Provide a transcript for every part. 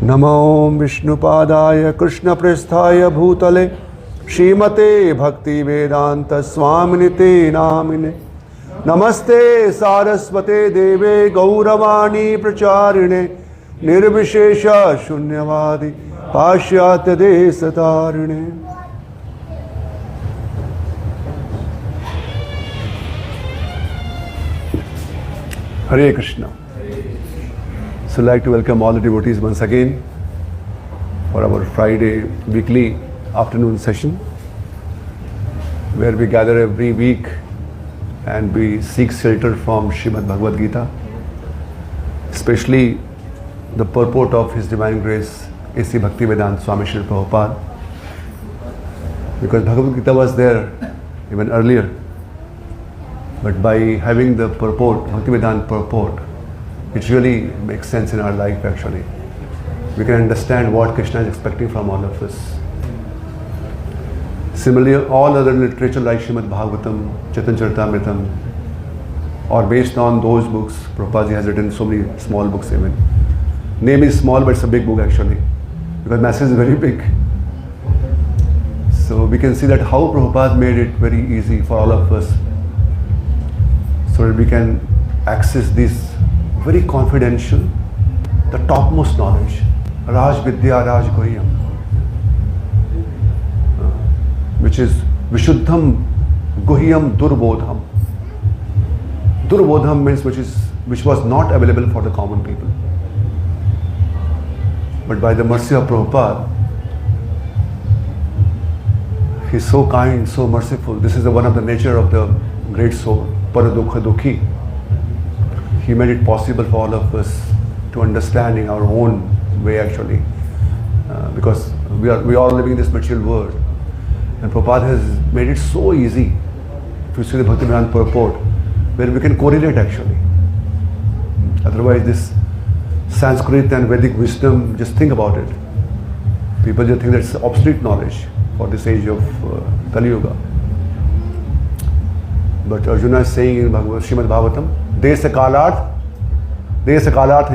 नमो विष्णुपादाय कृष्णप्रेष्ठाय भूतले श्रीमते भक्तिवेदांत स्वामिनिते नामिने नमस्ते सारस्वते देवे गौरवाणी प्रचारिणे निर्विशेष शून्यवादी पाश्चात्य देशतारिणे। Hare Krishna. So I'd like to welcome all the devotees once again for our Friday weekly afternoon session, where we gather every week and we seek shelter from Srimad Bhagavad Gita, especially the purport of His Divine Grace A.C. Bhaktivedanta Swami Srila Prabhupada, because Bhagavad Gita was there even earlier, but by having the purport, Bhaktivedanta purport, it really makes sense in our life actually. We can understand what Krishna is expecting from all of us. Similarly, all other literature like Srimad Bhagavatam, Chaitanya Charitamrita, or based on those books, Prabhupada has written so many small books even. Name is small, but it's a big book actually, because message is very big. So we can see that how Prabhupada made it very easy for all of us, so that we can access this very confidential, the topmost knowledge, Raj Vidya Raj Guhyam, which is Vishuddham Guhyam Durbodham. Durbodham means which was not available for the common people. But by the mercy of Prabhupada, he's so kind, so merciful. This is one of the nature of the great soul, Paradukha Dukhi. He made it possible for all of us to understand in our own way actually, because we are living in this material world, and Prabhupada has made it so easy. If you see the Bhaktivedanta purport, where we can correlate actually. Otherwise this Sanskrit and Vedic wisdom, just think about it. People just think that's obsolete knowledge for this age of Kali Yuga. But Arjuna is saying in Srimad Bhagavatam, Desa kalarth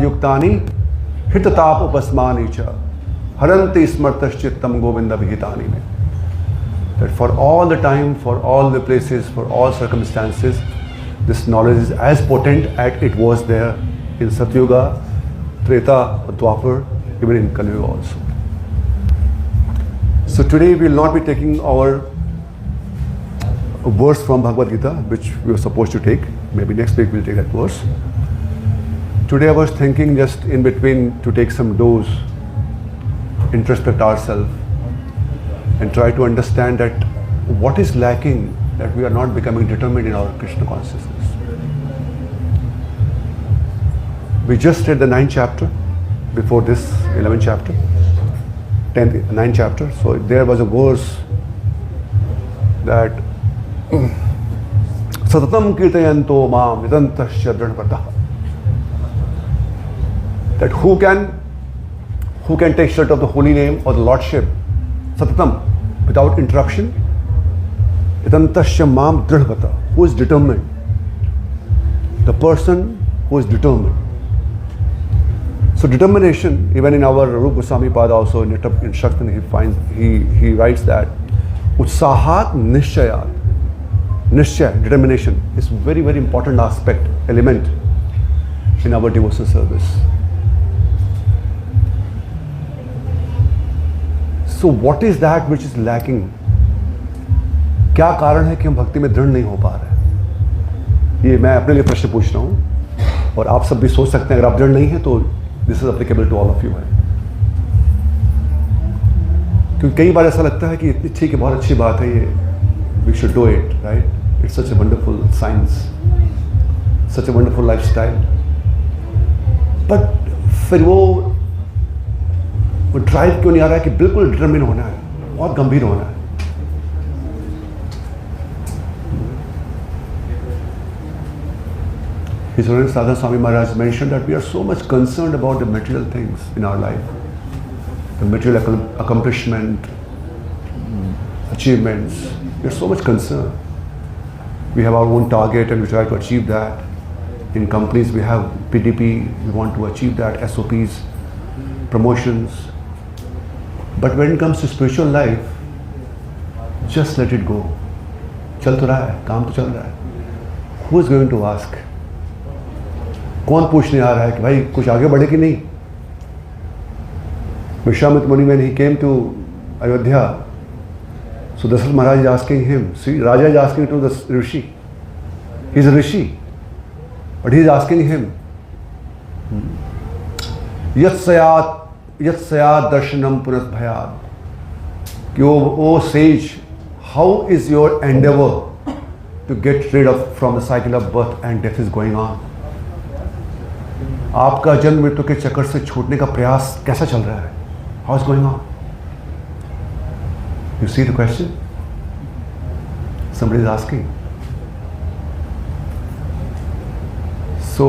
yuktani hitatap upasmani cha haranti smartaschittam govinda vihitani me. That for all the time, for all the places, for all circumstances, this knowledge is as potent as it was there in Satyuga, Treta, Dwapar, even in Kali Yuga also. So today we will not be taking our verse from Bhagavad Gita, which we were supposed to take. Maybe next week we'll take that verse. Today I was thinking just in between to take some dose, introspect ourselves, and try to understand that what is lacking, that we are not becoming determined in our Krishna consciousness. We just read the 9th chapter, before this 11th chapter, 9th chapter. So there was a verse that Satatam kirtayanto mam vidantasya dranvatah. That who can take shelter of the holy name or the lordship, Satatam, without interruption, vidantasya mam dranvatah. Who is determined? The person who is determined. So determination, even in our Rupa Goswami Pada also in instruction he writes that Utsahat Nishchayat. Nishchay, determination, is very, very important element in our devotional service. So what is that which is lacking? क्या कारण है कि हम भक्ति में दृढ़ नहीं हो पा रहे? ये मैं अपने लिए प्रश्न पूछ रहा हूँ, और आप सब भी सोच सकते हैं, अगर आप दृढ़ नहीं हैं तो this is applicable to all of you है। क्योंकि कई बार ऐसा लगता है कि इतनी ठीक है, बहुत अच्छी बात है ये, we should do it, right? It's such a wonderful science, such a wonderful lifestyle. But फिर वो ड्राइव क्यों नहीं आ रहा है कि बिल्कुल डिटरमिन होना है, बहुत गंभीर होना है? His Holiness Sadhana Swami Maharaj mentioned that we are so much concerned about the material things in our life, the material accomplishment, achievements. We are so much concerned. We have our own target and we try to achieve that. In companies we have PDP, we want to achieve that, SOPs, promotions. But when it comes to spiritual life, just let it go. चल तो रहा है, काम तो चल रहा है. Who is going to ask? कौन पूछने आ रहा है कि भाई कुछ आगे बढ़े कि नहीं? Vishwamitra Muni, when he came to Ayodhya, so Dasaratha Maharaj is asking him, see, Raja is asking to the Rishi. He is a Rishi, but he is asking him, Yat sayat darshanam purat bhayad. O sage, how is your endeavor to get rid of from the cycle of birth and death is going on? आपका जन्म मृत्यु के चक्कर से छूटने का प्रयास कैसा चल रहा है? How is going on? You see the question? Somebody is asking. So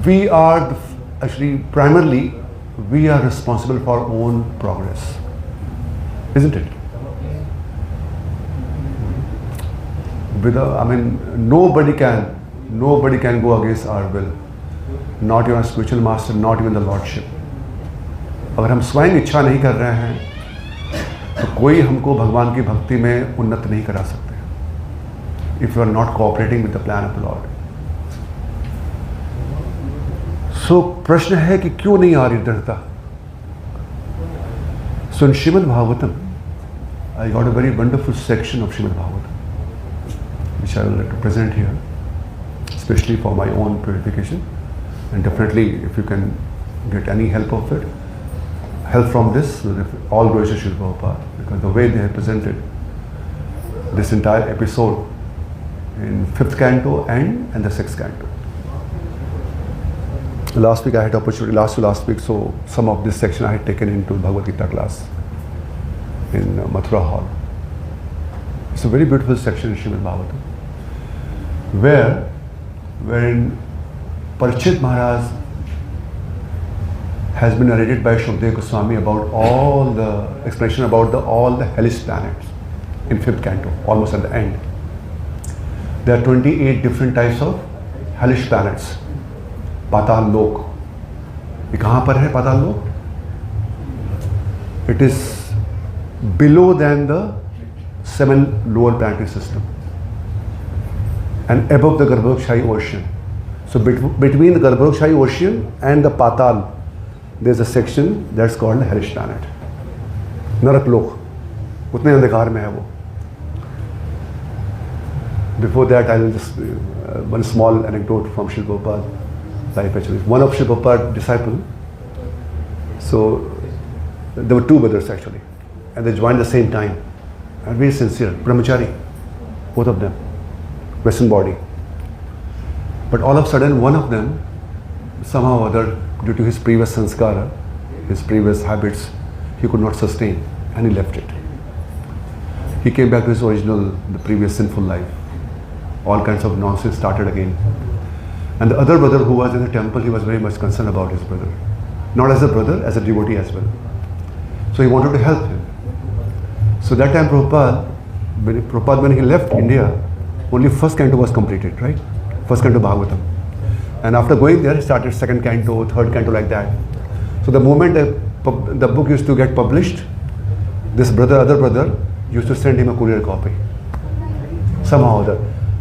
we are actually primarily we are responsible for our own progress, isn't it? Nobody can go against our will. Not even a spiritual master, not even the Lordship. अगर हम स्वयं इच्छा नहीं कर रहे हैं तो कोई हमको भगवान की भक्ति में उन्नत नहीं करा सकते. If you are not cooperating with the plan of the Lord. So प्रश्न है कि क्यों नहीं आ रही दृढ़ता? So in Srimad Bhagavatam, I got a very wonderful section of Srimad Bhagavatam, which I would like to present here, especially for my own purification. And definitely, if you can get any help from this, all glories to Srila Prabhupada, because the way they have presented this entire episode in 5th canto and the 6th canto. Last week I had opportunity, last week, so some of this section I had taken into Bhagavad Gita class in Mathura Hall. It's a very beautiful section in Srimad Bhagavatam, wherein Parikshit Maharaj has been narrated by Shukdev Goswami about all the explanation about all the hellish planets in 5th canto, almost at the end. There are 28 different types of hellish planets. Patal Lok. ये कहाँ पर है पाताल लोक? It is below than the 7 lower planetary system and above the Garbhokshayi ocean. So between the Garbhokshayi ocean and the Patal, there is a section that's called the hellish planet. Narak Lok. उतने अंधकार में है वो. Before that, I will just one small anecdote from Srila Prabhupada. Actually, one of Srila Prabhupada's disciples. So there were 2 brothers actually, and they joined at the same time. And very sincere, brahmachari, both of them, Western body. But all of a sudden, one of them, somehow or other, due to his previous sanskara, his previous habits, he could not sustain, and he left it. He came back to his the previous sinful life. All kinds of nonsense started again. And the other brother who was in the temple, he was very much concerned about his brother. Not as a brother, as a devotee as well. So he wanted to help him. So that time Prabhupada, when he left India, only 1st canto was completed, right? 1st canto Bhagavatam. And after going there, he started 2nd canto, 3rd canto, like that. So the moment the book used to get published, this other brother, used to send him a courier copy. Somehow or other.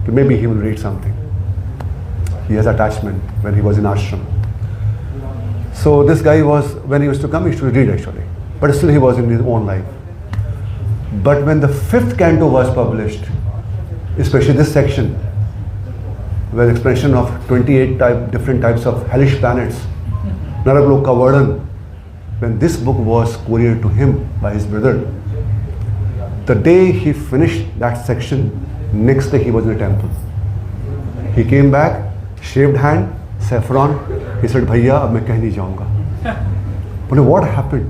Maybe he will read something. He has attachment when he was in ashram. So this guy was, when he used to come, he used to read actually. But still he was in his own life. But when the 5th canto was published, especially this section, where the explanation of 28 different types of hellish planets, Narakloka Vardan, when this book was couriered to him by his brother, the day he finished that section, next day he was in the temple. He came back, shaved hand, saffron. He said, "Bhaiya, ab main kah nahi jaunga." But what happened?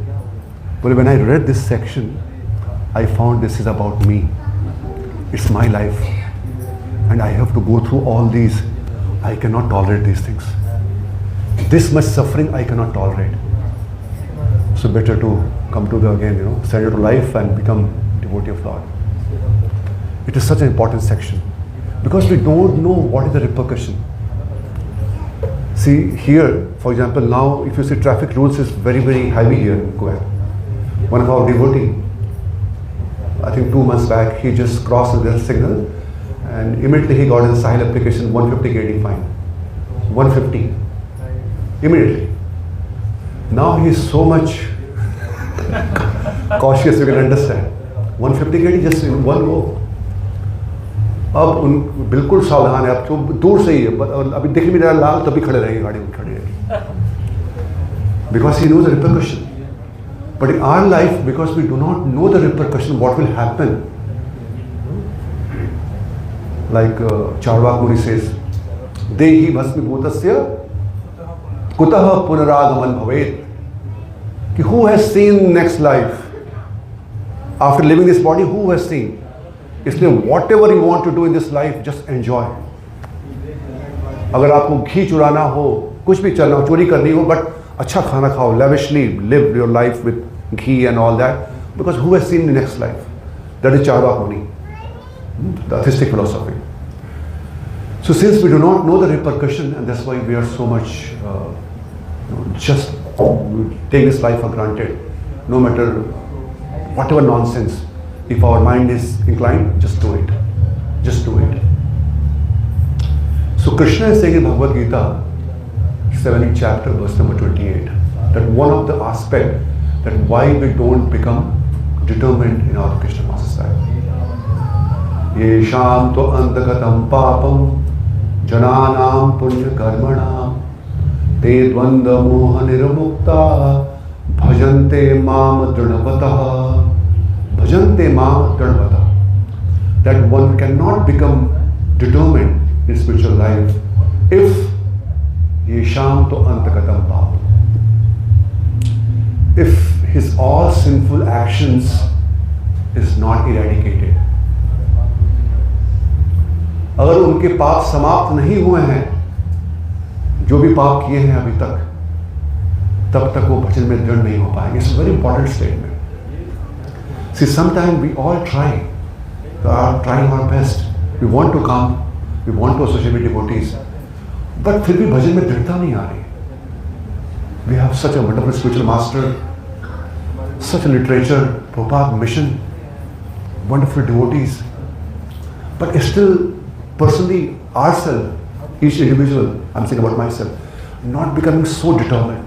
Well, when I read this section, I found this is about me. It's my life. And I have to go through all these. I cannot tolerate these things. This much suffering I cannot tolerate. So better to come to surrender to life and become devotee of Lord. It is such an important section. Because we don't know what is the repercussion. See here, for example, now if you see traffic rules is very, very heavy here in Kuwait. One of our devotee, I think 2 months back, he just crossed the signal and immediately he got a Sahil application, 150 KD fine. 150. Immediately. Now he is so much cautious, you can understand. 150 KD just in one go. अब उन बिल्कुल सावधान है, अब तो दूर से ही है, अभी दिख भी रहा है लाल तभी खड़े रहेंगे, गाड़ी खड़ी रहेगी. Because he knows the repercussion. But in our life, because we do not know the repercussion, what will happen? Like Charvak Muni says, Dehi bhasmibhutasya kutah punaragaman bhavet. Who has seen next life? After living this body, who has seen? इसलिए whatever you want to do in this life, just enjoy. अगर आपको घी चुराना हो, कुछ भी चलना हो, चोरी करनी हो, but अच्छा खाना खाओ, lavishly live your life with ghee and all that, because who has seen the next life? That is Charvak Muni, the atheistic philosophy. So since we do not know the repercussion, and that's why we are so much just take this life for granted, no matter whatever nonsense. If our mind is inclined, just do it. Just do it. So Krishna is saying in Bhagavad Gita, 7th chapter, verse number 28, that one of the aspects that why we don't become determined in our Krishna conscious life. Yesham to antagatam papam jananam punya karmanam te dvanda moha nirmukta bhajante mam drinavataha. Bhajante mam drinavataha. That one cannot become determined in spiritual life if yesham to antagatam papam, if his all sinful actions is not eradicated. अगर उनके पाप समाप्त नहीं हुए हैं, जो भी पाप किए हैं अभी तक, तब तक वो भजन में दृढ़ नहीं हो पाएंगे. It's a very important statement. See, sometimes we all trying our best. We want to come, we want to associate with devotees, but फिर भी भजन में दृढ़ता नहीं आ रही. We have such a wonderful spiritual master, such a literature, Prabhupada mission, wonderful devotees, but still personally ourselves, each individual, I'm saying about myself, not becoming so determined,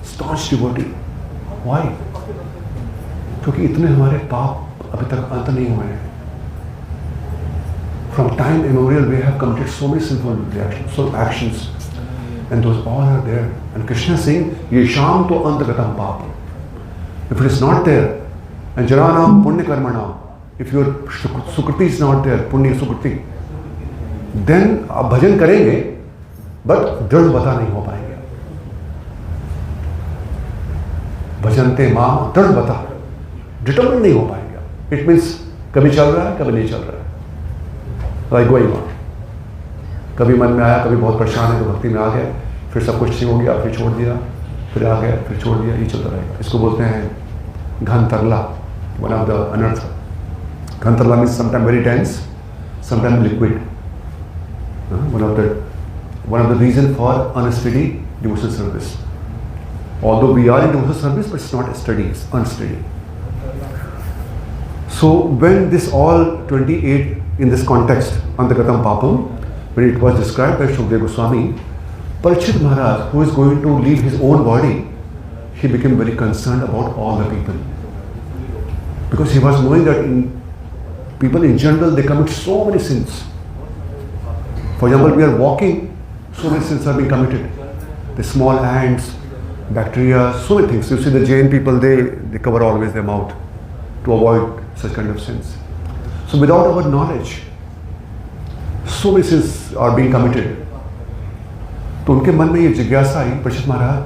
staunch devotee. Why? क्योंकि इतने हमारे पाप अभी तक अंत नहीं हुए हैं. From time immemorial we have committed so many sinful reactions, so actions, and those all are there. And Krishna is saying, Yesham to antagatam papam. If it is not there, and Jaranam punya karmanam, if your sukriti is not there, punya sukriti, then आप भजन करेंगे, but दृढ़वता नहीं हो पाएंगे. भजनते माम दृढ़वता, determine नहीं हो पाएंगे. It means कभी चल रहा है, कभी नहीं चल रहा है. Like going on. कभी मन में आया, कभी बहुत परेशान है तो भक्ति में आ गया, फिर सब कुछ ठीक हो गया, फिर छोड़ दिया, फिर आ गया, फिर छोड़ दिया, ये चलता रहेगा. इसको बोलते हैं घन तरला, वन ऑफ द अनर्थ. घन तरला means sometime very dense, sometime liquid. One of the reason for unsteady devotional service. Although we are in devotional service, but it's not steady, it's unsteady. So when this all 28 in this context, Antagatam Papam, when it was described by Shukdev Goswami, Parikshit Maharaj, who is going to leave his own body, he became very concerned about all the people. Because he was knowing that people in general, they commit so many sins. For example, we are walking, so many sins are being committed. The small ants, bacteria, so many things. You see the Jain people, they cover always their mouth to avoid such kind of sins. So without our knowledge, so many sins are being committed. तो उनके मन में ये जिज्ञासा आई परीक्षित महाराज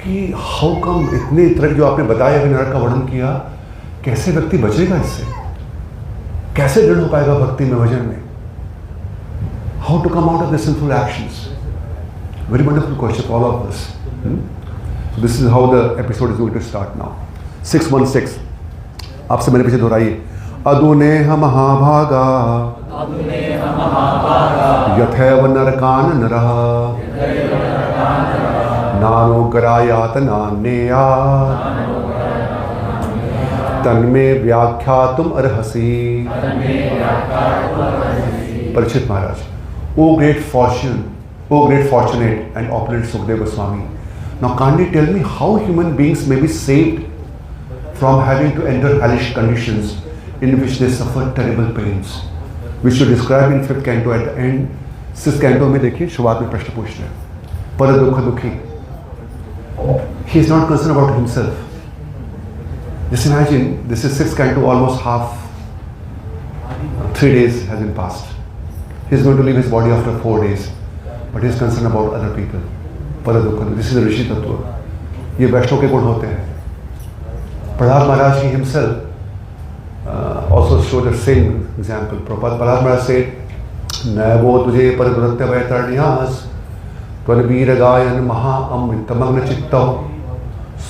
कि how come इतने तरह जो आपने बताया अभी नरक का वर्णन किया, कैसे व्यक्ति बचेगा इससे, कैसे दृढ़ हो पाएगा भक्ति में, भजन में. How to come out of the sinful actions? Very wonderful question for all of us. So this is how the episode is going to start now. 616. आपसे मैंने पीछे दोहराइए. अदुनेह महाभागा यथैव नरकान नरः नानोगरायात नान्यया तन्मे व्याख्यातुम अर्हसि. Parikshit Maharaj, O great fortunate and opulent Sukadeva Goswami, now kindly tell me how human beings may be saved from having to endure hellish conditions in which they suffer terrible pains, which you describe in 5th canto at the end. 6th canto में देखिए शुरुआत में प्रश्न पूछ रहे हैं. पर दुख दुखी. He is not concerned about himself. Just imagine, this is 6th canto, almost half, 3 days has been passed. He is going to leave his body after 4 days, but he is concerned about other people. पर दुख. This is the Rishi Tattva. ये वैष्णव के गुण होते हैं. Prahlad Maharaj, he himself also showed the same example. Prahlad Maharaj said, नैवो तुझे परवृत्त वैतरण्यास त्वनवीर गायन महा अमृतमग्न चित्तौ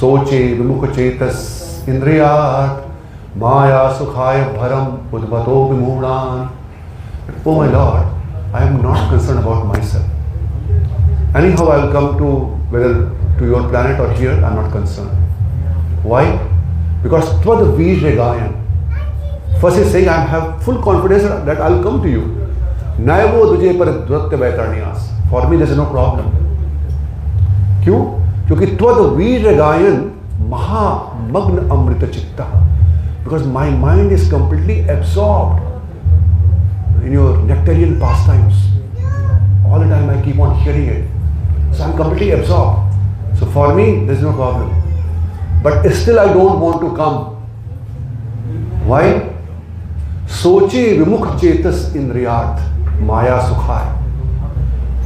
सोचे विमुख चेतस इंद्रियात् माया सुखाय भरम उद्भतो विमूढ़ान. Oh my Lord, I am not concerned about myself. Anyhow, I will come to your planet or here, I am not concerned. Why? Because Tvad Veer Gayan. First he is saying, I have full confidence that I will come to you. Naivo Duje par Dratya Vaitarniyas. For me, there is no problem. क्यों? क्योंकि Tvad Veer Gayan Maha Magna Amrita Chitta. Because my mind is completely absorbed in your nectarian pastimes. All the time I keep on hearing it. So I am completely absorbed. So for me, there is no problem. But still I don't want to come. Why? Soche vimukh chetas indriyat maya sukhay.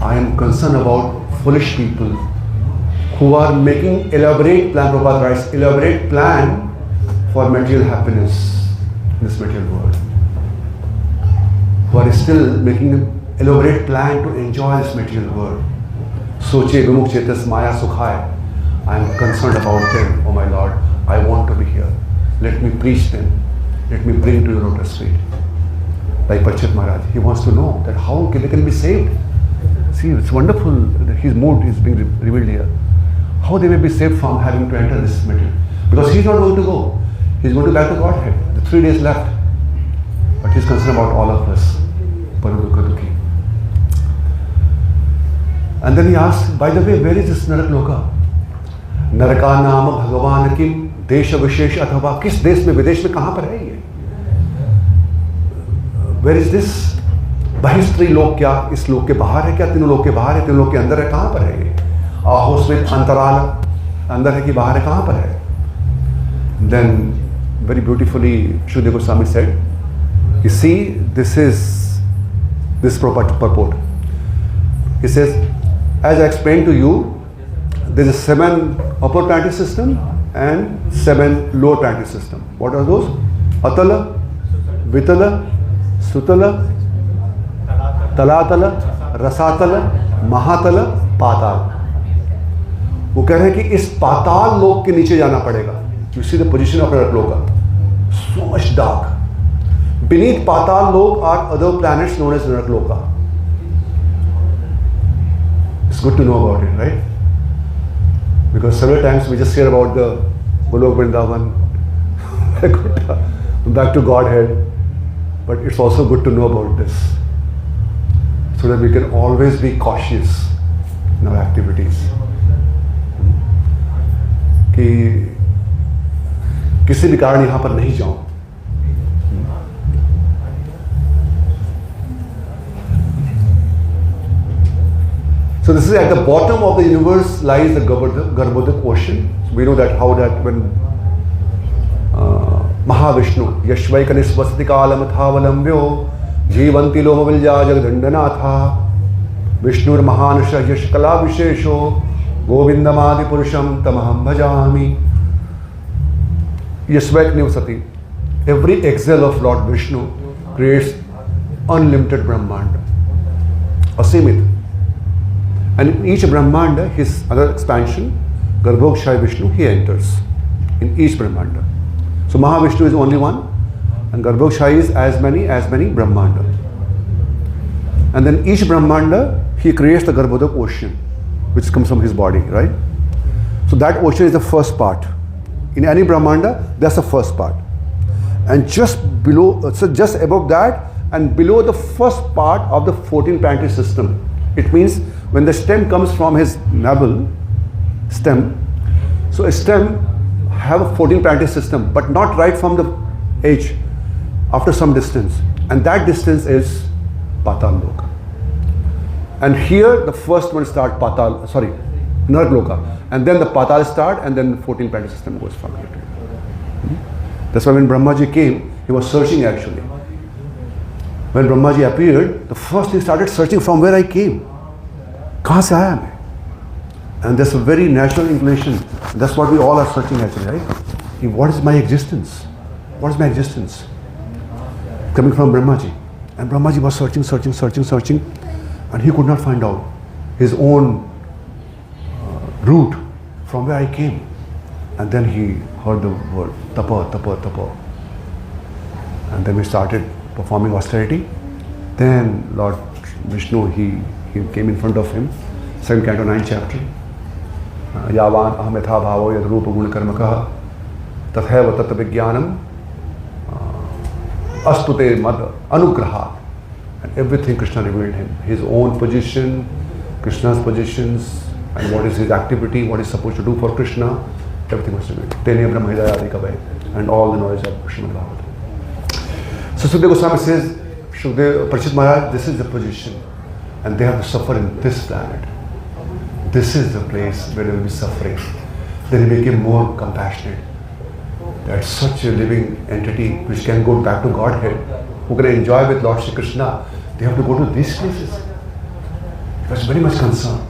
I am concerned about foolish people who are making elaborate plan, Prabhupada writes, elaborate plan for material happiness in this material world. Who are still making an elaborate plan to enjoy this material world. Soche vimukh chetas maya sukhay. I am concerned about them, oh my Lord. I want to be here. Let me preach them. Let me bring to your lotus feet. Like Parikshit Maharaj, he wants to know that how they can be saved. See, it's wonderful that his mood is being revealed here. How they may be saved from having to enter this material. Because he is not going to go. He is going to back to Godhead. The 3 days left. But he is concerned about all of us. Paradukha Dukhi. And then he asks, by the way, where is this Narak Loka? Naraka Nama Bhagavan Kim Desha Vishesh Athava. किस देश में विदेश में कहाँ पर है ये? Where is this? बहिस्त्री लोक क्या इस लोक के बाहर है क्या? तीनों लोक के बाहर है, तीनों लोक के अंदर है, कहाँ पर है ये? आहोस्वित अंतराल अंदर है कि बाहर है, कहाँ पर है? Then very beautifully Shuddha Goswami said, you see, this is this purport. He says, as I explained to you, there is 7 upper planetary system and 7 lower planetary system. What are those? Atala, Vitala, Sutala, Talatala, Rasatala, Mahatala, Patal. वो कह रहे हैं कि इस पाताल लोक के नीचे जाना पड़ेगा. You see the position of Narak Loka. So much dark. Beneath Patal Lok are other planets known as Narak Loka. It's good to know about it, right? Because several times we just hear about the Golok Vrindavan, back to Godhead. But it's also good to know about this, so that we can always be cautious in our activities. कि किसी भी कारण यहाँ पर नहीं जाऊं. So this is at the bottom of the universe lies the Garbhodak ocean. We know that how that when Mahavishnu Yashvaikanisvasati kalam thavalambyo jivanti lomavilja jagdandanatha Vishnur mahanasha yashkala vishesho govindamadi purusham tamaham bhajami. Yashvaiknivasati. Every exhale of Lord Vishnu creates unlimited Brahmanda, asimit. And in each Brahmanda, his other expansion, Garbhokshay Vishnu, he enters in each Brahmanda. So Mahavishnu is only one, and Garbhokshay is as many Brahmanda. And then each Brahmanda, he creates the Garbhodak ocean. which comes from his body, right? So that ocean is the first part. In any Brahmanda, that's the first part. And just below, so just above that and below the first part of the 14 planetary system, it means when the stem comes from his navel, stem, so a stem have a 14 planetary system, but not right from the edge, after some distance. And that distance is Patal Loka. And here the first one start Patal, sorry, Nark Loka. And then the Patal start, and then the 14 planetary system goes from here. That's why when Brahmaji came, he was searching actually. When Brahmaji appeared, the first he started searching from where I came. Kahan se aaya main? And that's a very natural inclination. That's what we all are searching actually, right? What is my existence? What is my existence? Coming from Brahmaji. And Brahmaji was searching, and he could not find out his own route from where I came. And then he heard the word tapa, tapa, tapa. And then we started performing austerity. Then Lord Vishnu, he came in front of him. 2nd canto, 9th chapter. Yavan aham yatha bhavo yad rupa guna karmakah tathaiva tattva vijnanam astute mad anugraha. And everything Krishna revealed him. His own position, Krishna's positions, and what is his activity, what he's supposed to do for Krishna. Everything was revealed. Tene Brahma Hidayati Kavai, and all the knowledge of Srimad Bhagavatam. So Sukadeva Goswami says, Parikshit Maharaj, this is the position, and they have to suffer in this planet. This is the place where they will be suffering. Then he became more compassionate. That such a living entity which can go back to Godhead, who can enjoy with Lord Shri Krishna, they have to go to these places. He was very much concerned.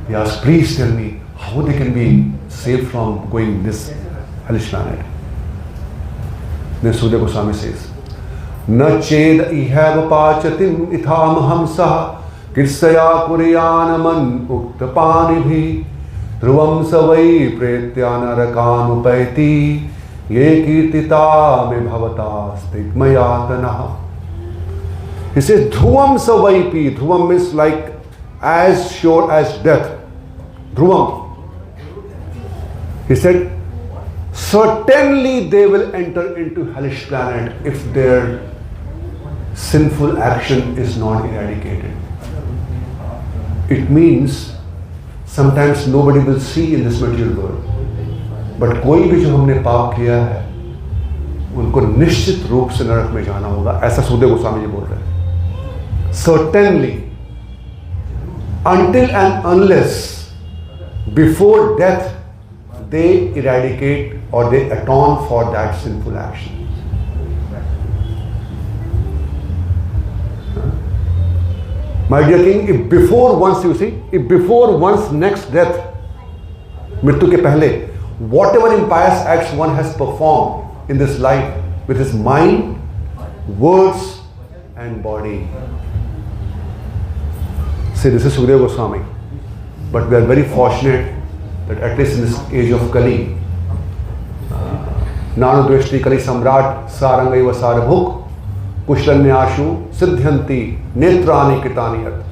He asked, please tell me how they can be saved from going this hellish planet. Then Sukadeva Goswami says, Na ched ihava pachatim itham hamsaha kirsaya kuriyanaman uktapanibhi dhruvam savai pretyana rakanupayati ye kirtita me bhavata stigmayatanaha. He says, dhruvam savaipi. Dhruvam means like as sure as death. Dhruvam. He said, certainly they will enter into hellish planet if their sinful action is not eradicated. It means sometimes nobody will see in this material world. But कोई भी जो हमने पाप किया है उनको निश्चित रूप से नरक में जाना होगा, ऐसा सुखदेव गोस्वामी जी बोल रहे हैं. Certainly, until and unless before death they eradicate or they atone for that sinful action. My dear king, if before one's next death, मृत्यु के पहले, whatever impious acts one has performed in this life with his mind, words and body. Say, this is Sukadeva Goswami. But we are very fortunate that at least in this age of Kali, Nanu Dveshti Kali Samrat Sarangaiva Sarabhuk Kushlanyashu Siddhyanti Netrani Kritaniyat.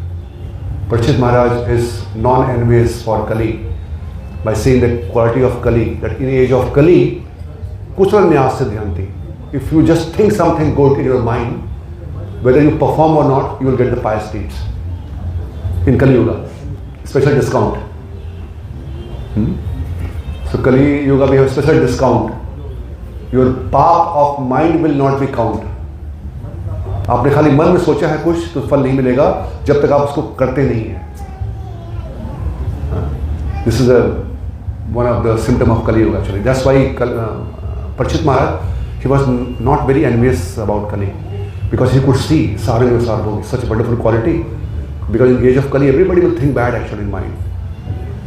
Parikshit Maharaj is non-envious for Kali by saying the quality of Kali, that in the age of Kali, Kushlanyas Siddhyanti. If you just think something good in your mind, whether you perform or not, you will get the pious deeds. In Kali Yuga, special discount. So Kali Yuga we have special discount. Your path of mind will not be count. आपने खाली मन में सोचा है कुछ तो फल नहीं मिलेगा जब तक आप उसको करते नहीं हैं. This is one of the symptom of Kali Yuga actually. That's why Parikshit Maharaj, he was not very envious about Kali, because he could see Sarang and Sarabhog, such a wonderful quality. Because in the age of Kali, everybody will think bad actually in mind.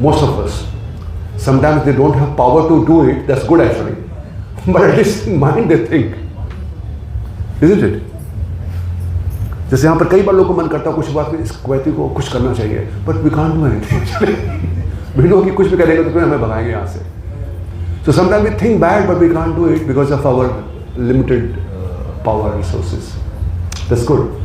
Most of us. Sometimes they don't have power to do it, that's good actually. But at least in mind they think. Isn't it? जैसे यहाँ पर कई बार लोगों को मन करता है कुछ बात में इस व्यक्ति को कुछ करना चाहिए, but we can't do anything. We know कि कुछ भी करेंगे तो फिर हमें भगाएंगे यहाँ से. So sometimes we think bad, but we can't do it because of our limited power resources. That's good.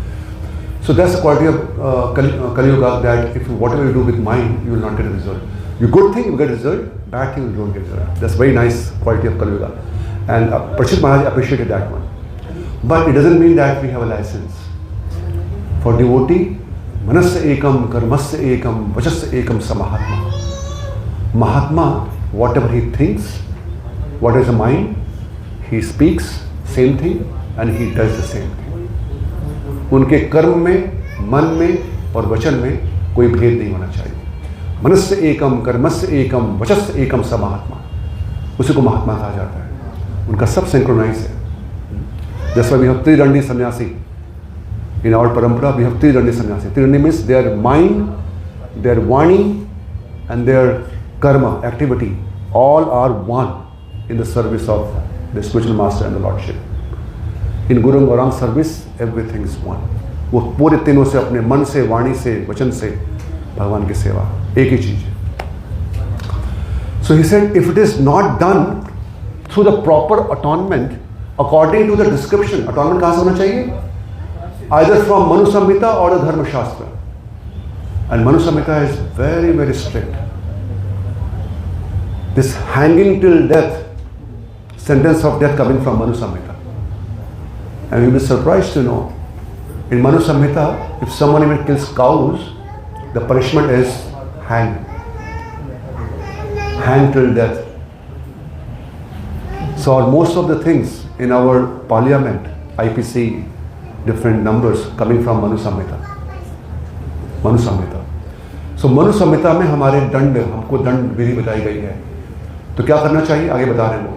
So that's the quality of Kali Yuga, that if whatever you do with mind, you will not get a result. You good thing, you get a result. Bad thing, you don't get a result. That's very nice quality of Kali Yuga. And Parikshit Maharaj appreciated that one. But it doesn't mean that we have a license. For devotee, manasya ekam, karmasya ekam, vachasya ekam sa Mahatma. Mahatma, whatever he thinks, what is the mind, he speaks same thing and he does the same thing. उनके कर्म में, मन में और वचन में कोई भेद नहीं होना चाहिए. मनस्य एकम, कर्मस्य एकम, वचस्य एकम स महात्मा. उसी को महात्मा कहा जाता है. उनका सब सिंक्रोनाइज है. That's why we have त्रिदंडी सन्यासी. In our parampara, we have त्रिदंडी सन्यासी. त्रिदंडी means their mind, their vani, and their karma, activity, all are one in the service of the spiritual master and the lordship. In Guru Gaurang service, everything is one. वो पूरे तीनों से, अपने मन से, वाणी से, वचन से भगवान की सेवा एक ही चीज है. So he said, if it is not done through the proper atonement, according to the description, atonement कहाँ से होना चाहिए? Either from Manu Samhita or the Dharma Shastra. And Manu Samhita is very, very strict. This hanging till death, sentence of death coming from Manu Samhita. And you'll be surprised to know, in Manu Samhita, if someone even kills cows, the punishment is hang. Hang till death. So most of the things in our parliament, IPC, different numbers coming from Manu Samhita. Manu Samhita. So Manu Samhita में हमारे दंड, हमको दंड विधि बताई गई है. तो क्या करना चाहिए आगे बता रहे हैं वो.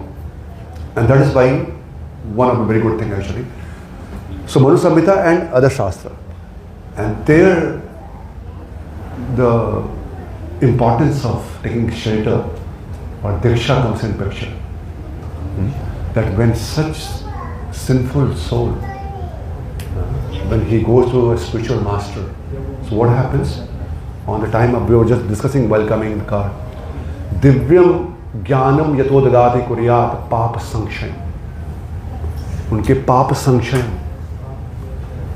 And that is why one of the very good thing actually. So Manu Samhita and other Shastra. And there the importance of taking shelter or Diksha comes in picture. That when such sinful soul, when he goes to a spiritual master, so what happens? On the time of, we were just discussing while coming in the car, Divyam Jnanam Yato Dadati Kuryat Papa Sankshayan. Unke Papa Sankshayan.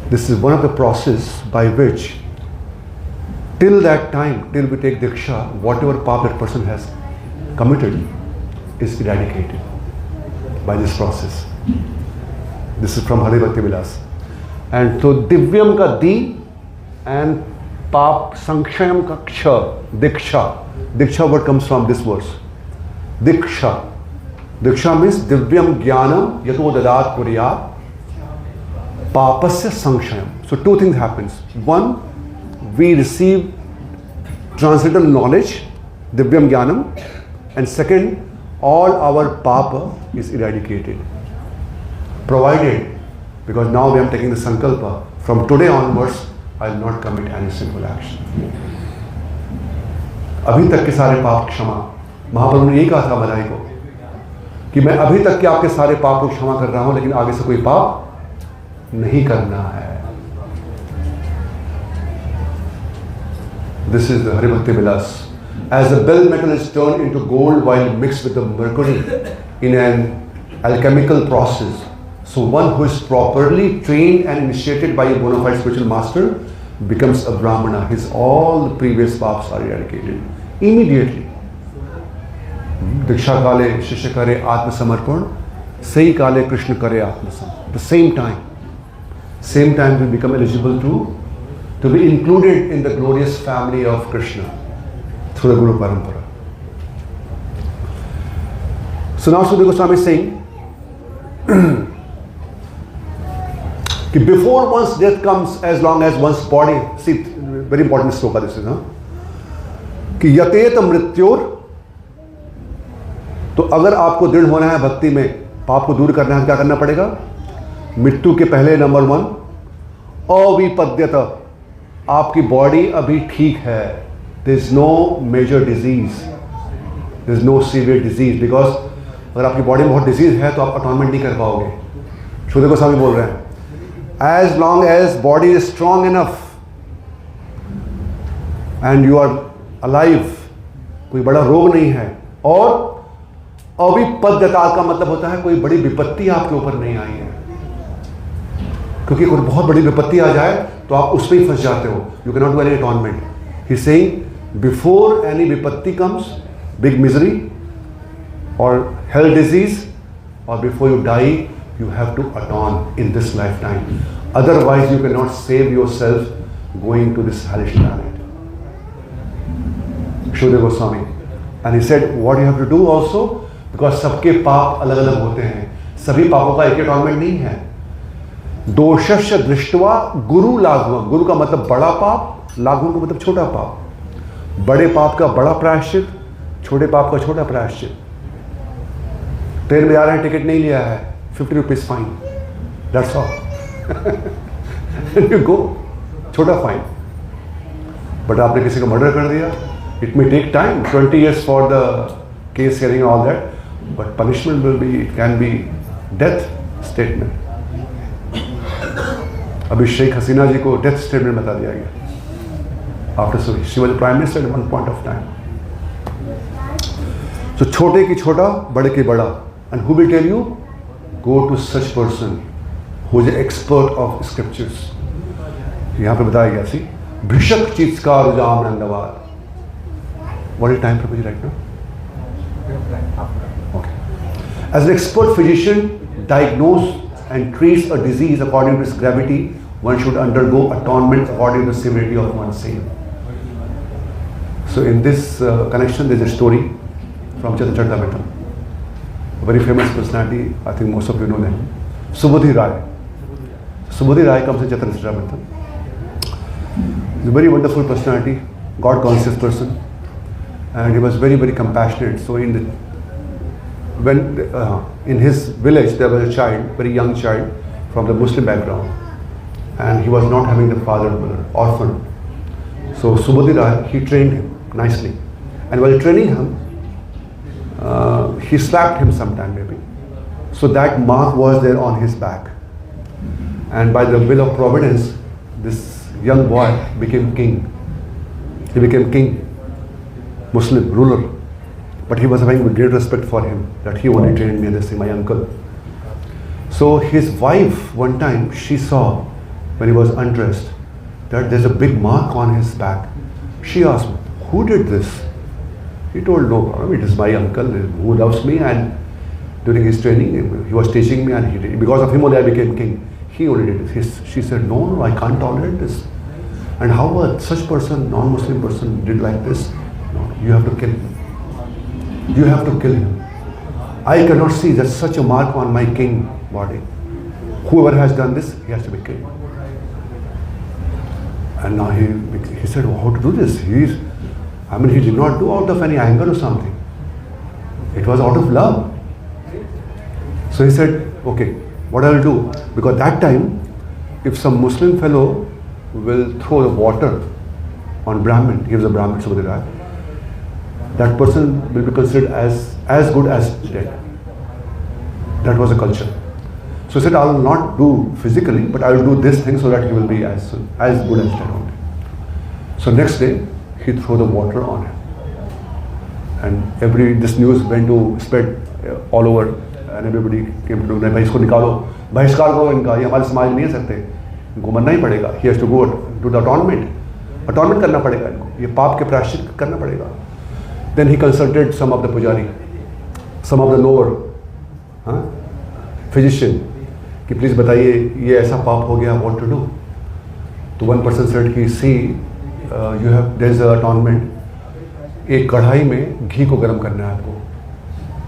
This is one of the process by which, till that time, till we take Diksha, whatever pap that person has committed is eradicated by this process. This is from Hari Bhakti Vilas. And so Divyam ka Di and Pap Sankshayam ka Ksha, Diksha. Diksha word comes from this verse. Diksha. Diksha means Divyam Jnanam Yato Dadat Kuryat Papasya Sankshayam. So two things happens. One, we receive transcendental knowledge, Divyam Jnanam, and second, all our papa is eradicated. Provided, because now we are taking the sankalpa, from today onwards, I will not commit any sinful action. अभी तक के सारे पाप क्षमा. महाप्रभु ने यही कहा था मदाई को कि मैं अभी तक के आपके सारे पाप को क्षमा कर रहा हूं, लेकिन आगे से कोई पाप नहीं करना है. This is the Hari Bhakti Vilas. As the bell metal is turned into gold while mixed with the mercury in an alchemical process, so one who is properly trained and initiated by a bona fide spiritual master becomes a Brahmana. His all the previous paps are eradicated immediately. Diksha kale shishya kare atma samarpan, sei kale Krishna kare atma samarpan. The same time. Same time we become eligible to be included in the glorious family of Krishna through the Guru Parampara. So now Sukadeva Goswami is saying that before one's death comes, as long as one's body, see, very important sloka this is, कि यतेत मृत्योर, तो अगर आपको दृढ़ होना है भक्ति में, पाप को दूर करना है, क्या करना पड़ेगा? मृत्यु के पहले नंबर 1, अविपद्यत, आपकी बॉडी अभी ठीक है. There is no major disease, there is no severe disease. Because अगर आपकी बॉडी में बहुत डिजीज है तो आप अटॉनमेंट नहीं कर पाओगे. सुखदेव गोस्वामी बोल रहे हैं, as long as body is strong enough and you are alive, कोई बड़ा रोग नहीं है, और अविपद्यता का मतलब होता है कोई बड़ी विपत्ति आपके ऊपर नहीं आई है. क्योंकि कोई बहुत बड़ी विपत्ति आ जाए तो आप उस पर ही फंस जाते हो. You cannot do any atonement. He's saying before any vipatti comes, big misery or hell disease, or before you die, you have to atone in this lifetime. Otherwise, you cannot save yourself going to this hellish planet. Shukdev Goswami. And he said, what you have to do also, because सबके पाप अलग अलग होते हैं, सभी पापों का एक अटॉनमेंट नहीं है. दोषस्य दृष्टवा गुरु लाघवम. गुरु का मतलब बड़ा पाप, लाघवम का मतलब छोटा पाप. बड़े पाप का बड़ा प्रायश्चित, छोटे पाप का छोटा प्रायश्चित. ट्रेन में जा रहे हैं, टिकट नहीं लिया है, 50 rupees fine. That's all. You go, छोटा फाइन. बट आपने किसी को मर्डर कर दिया, it may take time, 20 years for the case hearing all that, but punishment will be, it can be death statement. अभी शेख हसीना जी को डेथ स्टेटमेंट बता दिया गया after she was prime minister at one point of time. So छोटे की छोटा, बड़े की बड़ा. And who will tell you? Go to such person who is expert of scriptures. यहाँ पे बताया गया सी भिषक चीज का रुझान नंदवाद. What is time, Prabhuji, right now? Okay. As an expert physician, diagnose and treats a disease according to its gravity, one should undergo atonement according to the severity of one's sin. So in this connection, there is a story from Chaitanya Charitamrita. A very famous personality, I think most of you know them. Subodhi Rai. Subodhi Rai comes in Chaitanya Charitamrita. He's a very wonderful personality, God conscious person. And he was very, very compassionate. So in his village there was a child, very young child from the Muslim background, and he was not having the father, orphan. So Subodhi Rai, he trained him nicely, and while training him, he slapped him sometime maybe. So that mark was there on his back, and by the will of providence, this young boy became king. He became king. Muslim ruler, but he was having great respect for him, that he only trained me, this my uncle. So his wife one time, she saw when he was undressed that there's a big mark on his back. She asked, who did this? He told, no, it is my uncle who loves me, and during his training he was teaching me, and he did. Because of him only I became king. He only did this. She said, no, I can't tolerate this. And how a such person, non-Muslim person, did like this? You have to kill him. You have to kill him. I cannot see that such a mark on my king body. Whoever has done this, he has to be killed. And now he said, well, how to do this? He did not do out of any anger or something. It was out of love. So he said, okay, what I will do? Because that time, if some Muslim fellow will throw the water on Brahmin, he was a Brahmin, Subodhi Rai, that person will be considered as good as dead. That was the culture. So he said, I will not do physically, but I will do this thing so that he will be as good as dead only. So next day, he threw the water on him. And this news went to spread all over, and everybody came to know, भाई इसको निकालो, बहिष्कार करो इनका, ये हमारे समाज में नहीं है सकते, इनको मरना ही पड़ेगा. He has to go to the atonement. Atonement करना पड़ेगा इनको, ये पाप के प्रायश्चित करना पड़ेगा. Then he consulted some of the pujari, some of the lower physician, कि please बताइए ये ऐसा पाप हो गया, what to do? तो one person said कि see, there is a atonement. एक कढ़ाई में घी को गर्म करना है आपको,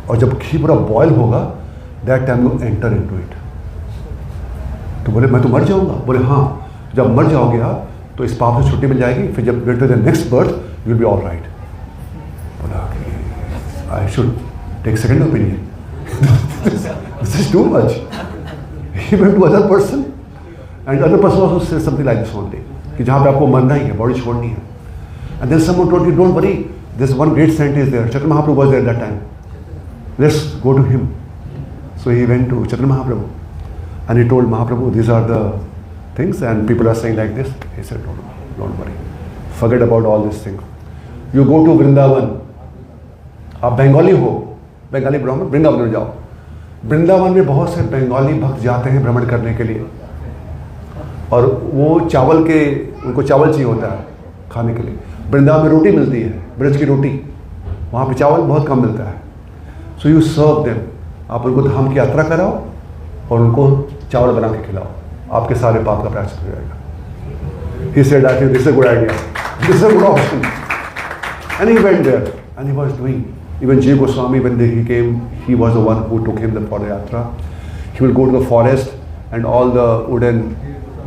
और जब घी पूरा बॉयल होगा, that time you enter into it. तो बोले मैं तो मर जाऊंगा. बोले हाँ, जब मर जाओगे आप तो इस पाप से छुट्टी मिल जाएगी, फिर जब get to the next birth you will be all right. I should take second opinion. This is too much. He went to other person, and other person also said something like this only, कि जहाँ पे आपको मरना ही है, body छोड़नी है. And then someone told you, don't worry, there's one great scientist there. Chaitanya Mahaprabhu was there at that time. Let's go to him. So he went to Chaitanya Mahaprabhu, and he told Mahaprabhu, these are the things, and people are saying like this. He said, don't worry, forget about all these things. You go to Vrindavan. आप बंगाली हो, बंगाली ब्राह्मण, वृंदावन में जाओ. वृंदावन में बहुत से बंगाली भक्त जाते हैं भ्रमण करने के लिए. और वो चावल के, उनको चावल चाहिए होता है खाने के लिए। वृंदावन में रोटी मिलती है, ब्रज की रोटी, वहाँ पे चावल बहुत कम मिलता है। सो यू सर्व देम, आप उनको धाम की यात्रा कराओ और उनको चावल बना के खिलाओ, आपके सारे पाप का प्रायश्चित हो जाएगा। He said, I think this is a good idea. This is a good option. And he went there and he was doing. Even Jiva Goswami, when he came, he was the one who took him for the yatra. He will go to the forest and all the wooden,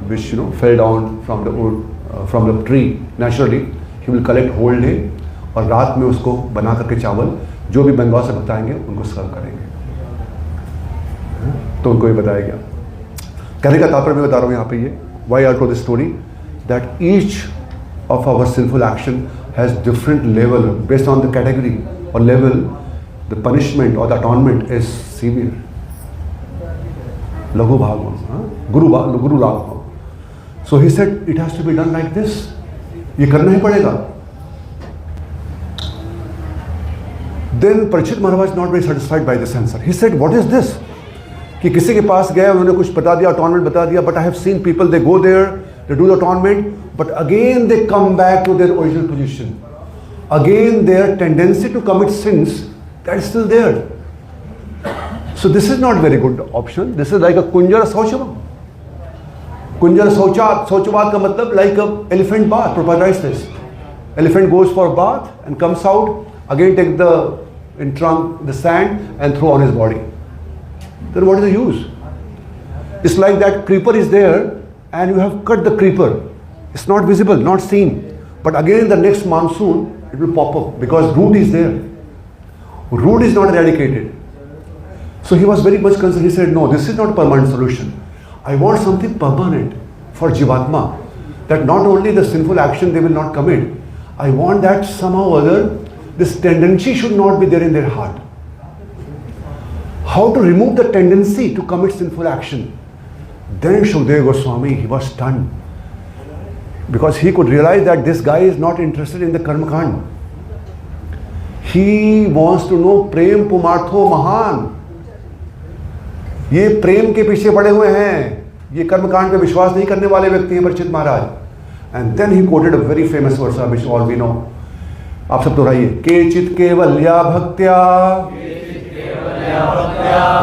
which fell down from the wood, from the tree naturally, he will collect whole day और रात में उसको बना करके चावल जो भी बंगाल से बताएंगे उनको सर्व करेंगे। तो उनको ये बताया गया। कहने का तात्पर्य मैं बता रहा हूँ यहाँ पे ये, why I told this story, that each of our sinful action has different level based on the category or level. The punishment or the atonement is severe. Laghu bhagam, guru laghu. So he said it has to be done like this. ये करना ही पड़ेगा। Then Parikshit Maharaj was not very satisfied by this answer. He said, what is this? कि किसी के पास गए, उन्होंने कुछ बता दिया, atonement बता दिया, but I have seen people, they go there, they do the atonement, but again they come back to their original position. Again their tendency to commit sins, that is still there. So this is not very good option. This is like a kunjara sauchava. Kunjara sauchavad ka matlab like a elephant bath. Prabhupada writes this. Elephant goes for a bath and comes out, again take the sand and throw on his body. Then what is the use? It's like that creeper is there and you have cut the creeper. It's not visible, not seen. But again the next monsoon, it will pop up because root is there. Root is not eradicated. So he was very much concerned. He said, no, this is not a permanent solution. I want something permanent for Jivatma. That not only the sinful action they will not commit, I want that somehow or other, this tendency should not be there in their heart. How to remove the tendency to commit sinful action? Then Shukadeva Goswami, he was stunned. Because he could realize that this guy is not interested in the karma kand. He wants to know prem pumartho mahan. ये प्रेम के पीछे पड़े हुए हैं, ये कर्मकांड पे विश्वास नहीं करने वाले व्यक्ति हैं Parikshit Maharaj. And then he quoted a very famous verse which all we know. आप सब दोहराइए। केचित केवल्या भक्त्या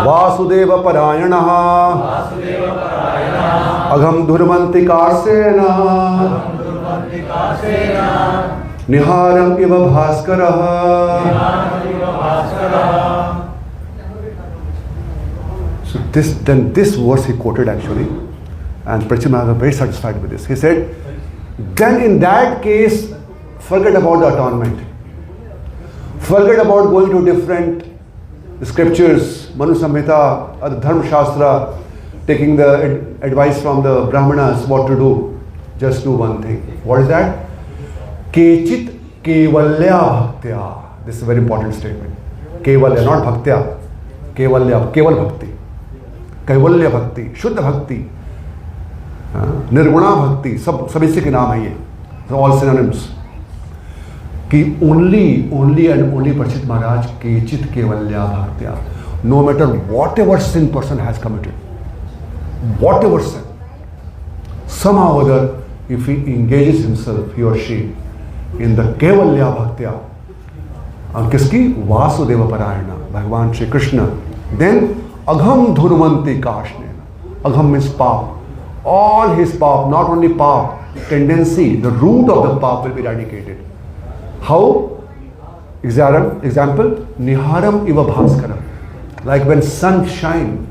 वासुदेव परायणः अघम धुर्मन्ति कासेन निहारम इव भास्करः। So this verse he quoted actually, and Prachit Maharaj was very satisfied with this. He said, then in that case, forget about the atonement. Forget about going to different scriptures, Manu Samhita, or the Dharma Shastra, taking the advice from the Brahmanas what to do. Just do one thing. What is that? Kechit kevalya bhaktya. This is a very important statement. Kevalya, not bhaktya. Kevalya, keval bhakti. कैवल्य भक्ति, शुद्ध भक्ति, निर्गुणा भक्ति, सब इसी के नाम है ये, ऑल सिनोनिम्स। कि only and only Parikshit Maharaj केचित केवल्या भक्त्या, no matter whatever sin person has committed, whatever sin, somehow or other if he engages himself, he or she, in the केवल्या भक्त्या, किसकी? वासुदेव परायणा, भगवान Shri Krishna, then Agham dhurmanti kashnena. Agham means pap. All his pap, not only pap, tendency, the root of the pap will be eradicated. How? Example, niharam iva bhaskara. Like when sun shine,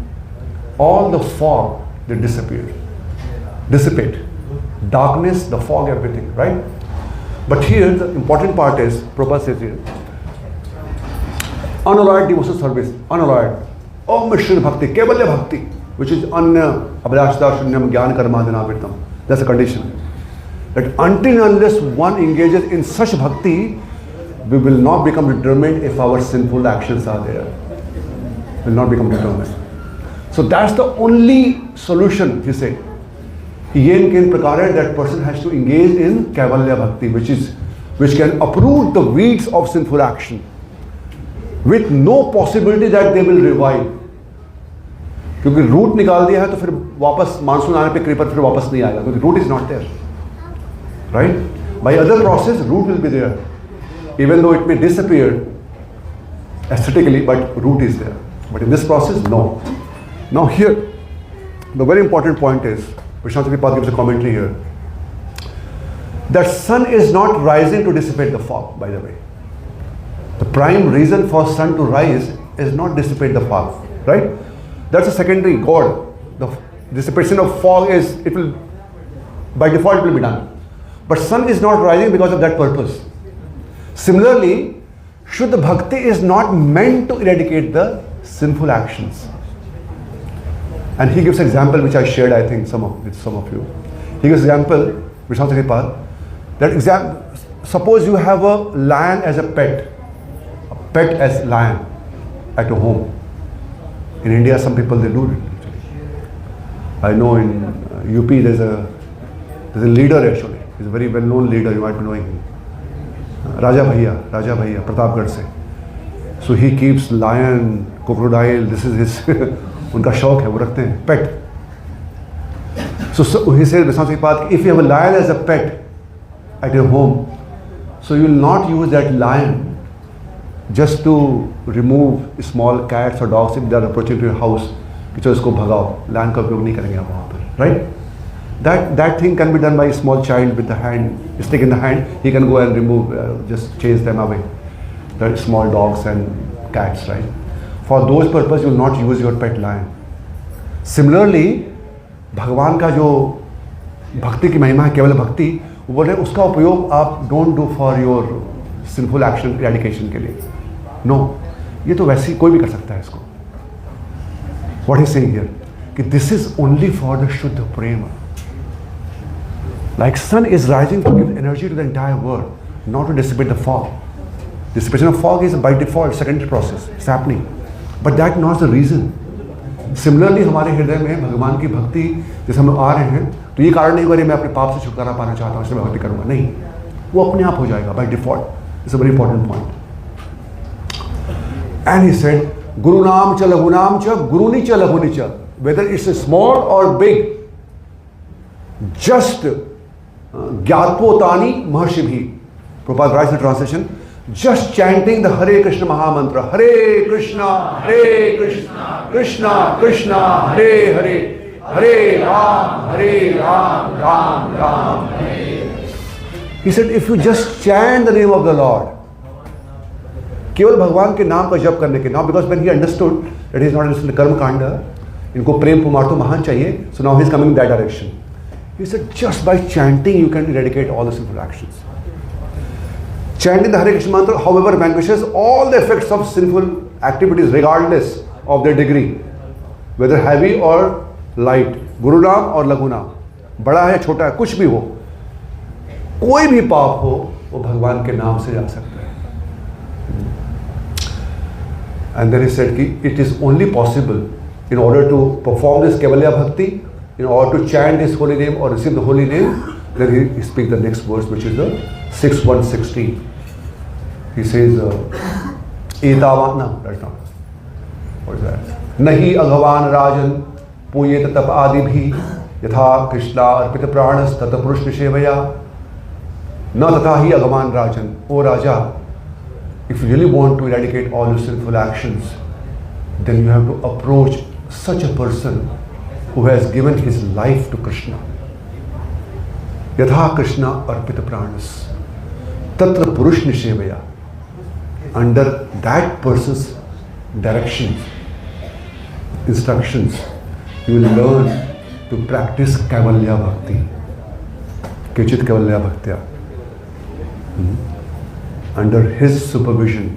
all the fog, they dissipate. Darkness, the fog, everything, right? But here, the important part is, Prabhupada says here, unalloyed devotional service, unalloyed. Om Mishra Bhakti, Kevalya Bhakti, which is Anya Abhilashta Shunyam Gyan Karmadhanavritam. That's a condition. That until and unless one engages in such bhakti, we will not become determined if our sinful actions are there. Will not become determined. So that's the only solution, he said. Yen ken prakare, that person has to engage in Kevalya Bhakti, which can uproot the weeds of sinful action, with no possibility that they will revive. क्योंकि root निकाल दिया है तो फिर वापस monsoon आने पे creeper फिर वापस नहीं आएगा, क्योंकि root is not there, right? By other process root will be there, even though it may disappear aesthetically, but root is there. But in this process, no. Now here, the very important point is, Vishnu Prabhupada gives a commentary here, that sun is not rising to dissipate the fog, by the way. The prime reason for sun to rise is not dissipate the fog, right? That's a secondary goal. The dissipation of fog is, it will, by default it will be done. But sun is not rising because of that purpose. Similarly, Shuddha Bhakti is not meant to eradicate the sinful actions. And he gives an example which I shared, I think, with some of you. He gives an example, Vishnu Prabhupada, that suppose you have a lion as a pet as lion at your home. In India, some people, they do it. I know in UP, there's a leader actually. He's a very well-known leader, you might be knowing him. Raja Bhaiya, Pratapgarh se. So he keeps lion, crocodile, this is his, उनका शौक है, वो रखते हैं, pet. So he says, if you have a lion as a pet at your home, so you will not use that lion just to remove small cats or dogs if they are approaching to your house, कि चलो इसको भगाओ, lion का उपयोग नहीं करेंगे आप वहाँ पर, right? That thing can be done by a small child with the hand, stick in the hand. He can go and remove, just chase them away. The small dogs and cats, right? For those purposes, you will not use your pet lion. Similarly, भगवान का जो भक्ति की महिमा है, केवल भक्ति, वो बोले उसका उपयोग आप don't do for your sinful action eradication के लिए. No, ये तो वैसे ही कोई भी कर सकता है इसको. What he's saying here, कि this is only for the Shuddha Prema. Like sun is rising to give energy to the entire world, not to dissipate the fog. Dissipation of fog is by default secondary process. It's happening, but that not the reason. Similarly, हमारे हृदय में भगवान की भक्ति जैसे हम आ रहे हैं, तो ये कारण नहीं हुआ मैं अपने पाप से छुटकारा पाना चाहता हूँ इसलिए भक्ति करूँगा, नहीं, वो अपने आप हो जाएगा by default. It's a very important point. And he said, Guru Naam cha Lahu Naam cha Guruni cha Lahuni cha. Whether it's small or big, just Gyatpotani Mahashibhi. Prabhupada writes the translation, just chanting the Hare Krishna Mahamantra, Hare Krishna, Krishna Krishna, Hare Hare, Hare Ram, Ram Ram, Hare. He said, if you just chant the name of the Lord, केवल भगवान के नाम का जप करने के, now because when he understood that he is not understood the कर्म कांड, इनको प्रेम पुमार्थ महान चाहिए, so now he is coming in that direction. He said, just by chanting you can eradicate all the sinful actions. Chanting the Hare Krishna mantra, however, vanquishes all the effects of sinful activities regardless of their degree, whether heavy or light, Guru Naam or Laghu Naam, बड़ा है छोटा है कुछ भी हो, कोई भी पाप हो वो भगवान के नाम से जा सकता है. And then he said कि it is only possible in order to perform this Kevalya Bhakti, in order to chant his holy name or receive the holy name. Then he speaks the next verse, which is the 6:116. He says, Etavan, no, that's not. What is that? Nahi Aghavan Rajan Puyet Tap Adibhi Yatha Krishna Arpita Pranas Tata Purush Nishevaya Na Tata Hi Aghavan Rajan. O Raja, if you really want to eradicate all your sinful actions, then you have to approach such a person who has given his life to Krishna. Yatha Krishna Arpita Pranas Tatra Purush Nishevaya. Under that person's directions, instructions, you will learn to practice Kaivalya Bhakti. Kechit Kaivalya Bhaktya. Under his supervision,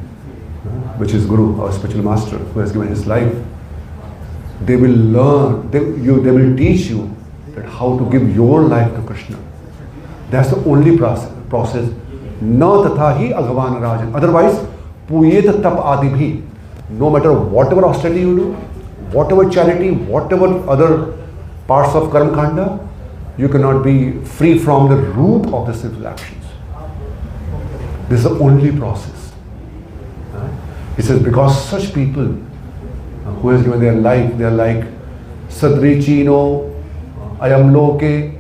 which is Guru, our spiritual master, who has given his life, they will learn, they will teach you that how to give your life to Krishna. That's the only process. Na tatha hi aghavan rajan. Otherwise, puyet tap adibhi. No matter whatever austerity you do, whatever charity, whatever other parts of karma kanda, you cannot be free from the root of the sinful actions. This is the only process. He says, because such people who has given their life, they are like Sadrichino ayam loke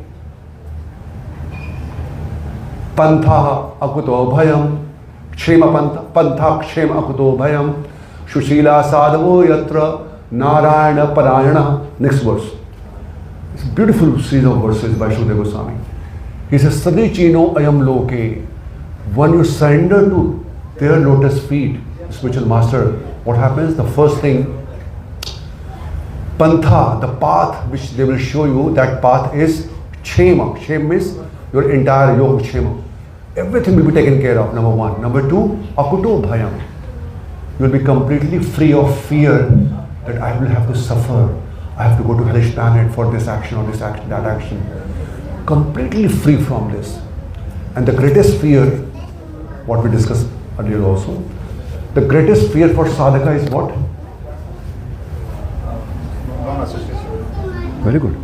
pantha akuto bhayam kshema pantha kshema akuto bhayam shushila sadhavo yatra narayana parayana. Next verse. It's a beautiful series of verses by Shukadeva Goswami. He says, Sadrichino ayam loke. When you surrender to their lotus feet, spiritual master, what happens? The first thing, pantha, the path which they will show you, that path is kshema. Kshema means your entire yoga kshema. Everything will be taken care of, number one. Number two, akuto bhayam. You will be completely free of fear that I will have to suffer. I have to go to hellish planet for this action or this action, that action. Completely free from this. And the greatest fear, what we discussed earlier also, the greatest fear for sadhaka is what? Very good.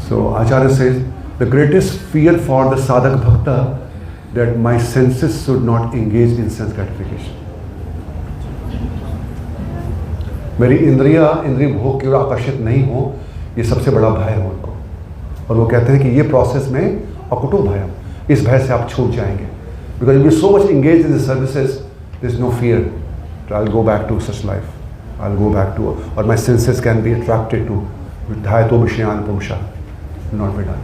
So Acharya says, the greatest fear for the sadhaka bhakta, that my senses should not engage in sense gratification. मेरी इंद्रिय भोग की ओर आकर्षित नहीं हो, ये सबसे बड़ा भय है उनको. और वो कहते हैं कि ये प्रोसेस में अकुटो भयम, इस भय से आप छूट जाएंगे. Because if you're so much engaged in the services, there's no fear that I'll go back to such life. I'll go back to, or my senses can be attracted to Vidhayato Vishyan Pumsha. Not be done.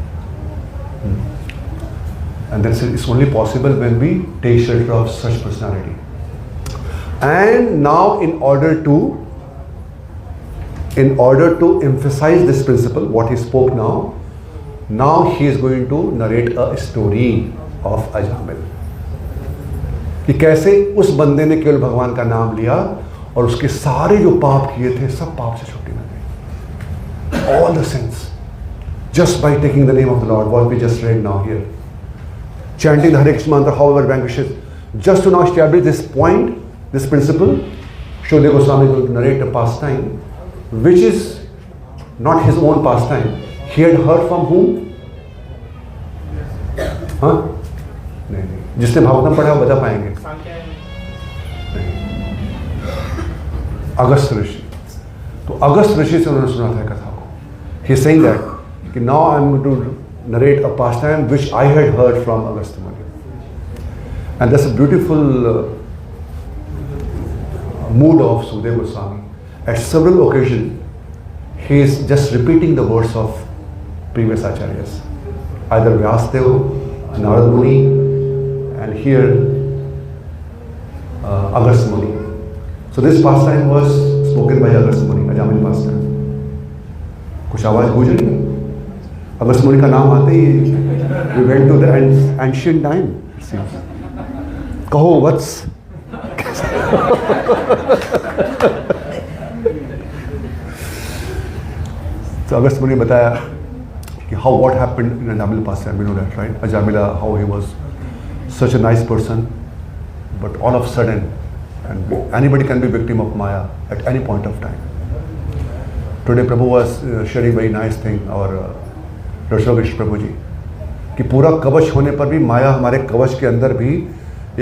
And that's it's only possible when we take shelter of such personality. And now in order to emphasize this principle, what he spoke now he is going to narrate a story of Ajamil. कि कैसे उस बंदे ने केवल भगवान का नाम लिया और उसके सारे जो पाप किए थे, सब पाप से छुट्टी मिल गई. All the sins. Just by taking the name of the Lord, what we just read now here. Chanting the Hare Krishna mantra, however vanquishes. Just to now establish this point, this principle, Shukadeva Goswami is going to narrate a pastime, which is not his own pastime. He had heard from whom? हाँ? नहीं. जिसने भागवतम पढ़ा वो बता पाएंगे. अगस्त ऋषि. तो अगस्त ऋषि से उन्होंने सुना था कथा को. He is saying that कि now I am going to narrate a pastime which I had heard from Agastya Muni. And that's a beautiful mood of Shukadeva Goswami. At several occasions, he is just repeating the words of previous acharyas, either Vyasdev, Narad Muni, and here Agastya Muni. So this pastime was spoken by Agastya Muni, Ajamil pastime. कुछ आवाज गूंज रही है? अगस्त्य मुनि का नाम आते ही we went to the ancient time, it seems. कहो वत्स. So Agastya Muni बताया कि how what happened in Ajamila pastime. We know that, right? Ajamila, how he was such a nice person, but all of a sudden, and anybody can be victim of Maya at any point of time. Today Prabhu was sharing very nice thing, our Rashavavish Prabhuji, कि पूरा कवच होने पर भी माया हमारे कवच के अंदर भी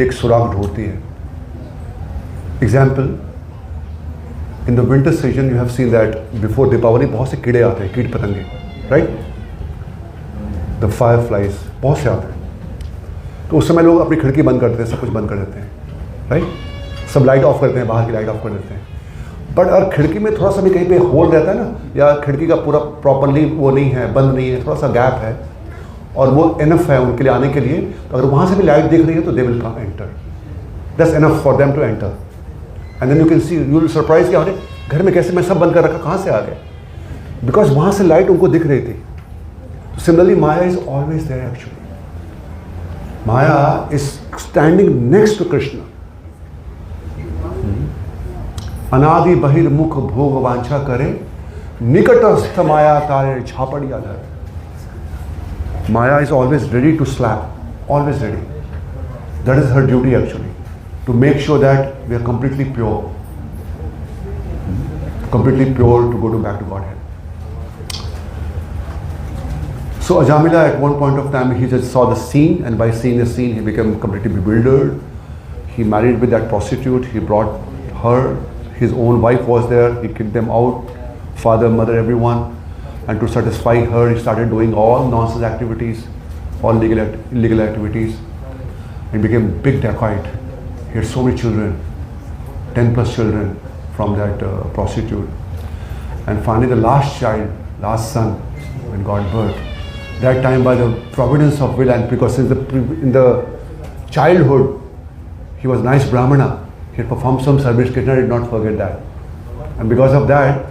एक सुराग ढूंढती है. Example, in the winter season you have seen that before Deepavali बहुत से कीड़े आते हैं, कीट पतंगे, right? The fireflies बहुत से आते हैं. तो उस समय लोग अपनी खिड़की बंद कर देते हैं, सब कुछ बंद कर देते हैं, राइट? सब लाइट ऑफ करते हैं, बाहर की लाइट ऑफ कर देते हैं. बट अगर खिड़की में थोड़ा सा भी कहीं पे होल रहता है ना, या खिड़की का पूरा प्रॉपरली वो नहीं है, बंद नहीं है, थोड़ा सा गैप है और वो इनफ है उनके लिए आने के लिए, तो अगर वहाँ से भी लाइट दिख रही है तो they will come enter. That's enough for them to enter. And then you can see, you will surprise कि अरे घर में कैसे मैं सब बंद कर रखा, कहाँ से आ गए? बिकॉज वहाँ से लाइट उनको दिख रही थी. Similarly Maya is always there actually. Maya is standing next to Krishna. अनादि बहिर्मुख भोग वांछा करे, निकटस्थ माया तारे झापड़िया धर. Maya is always ready to slap, always ready. That is her duty actually, to make sure that we are completely pure to go back to Godhead. So Ajamila at one point of time he just saw the scene, and by seeing the scene he became completely bewildered. He married with that prostitute, he brought her, his own wife was there, he kicked them out, father, mother, everyone. And to satisfy her, he started doing all nonsense activities, all illegal activities. He became a big dacoit. He had so many children, 10 plus children from that prostitute. And finally the last child, last son, when got birth, that time by the providence of will, and because in the childhood, he was a nice Brahmana. He had performed some service. Krishna did not forget that. And because of that,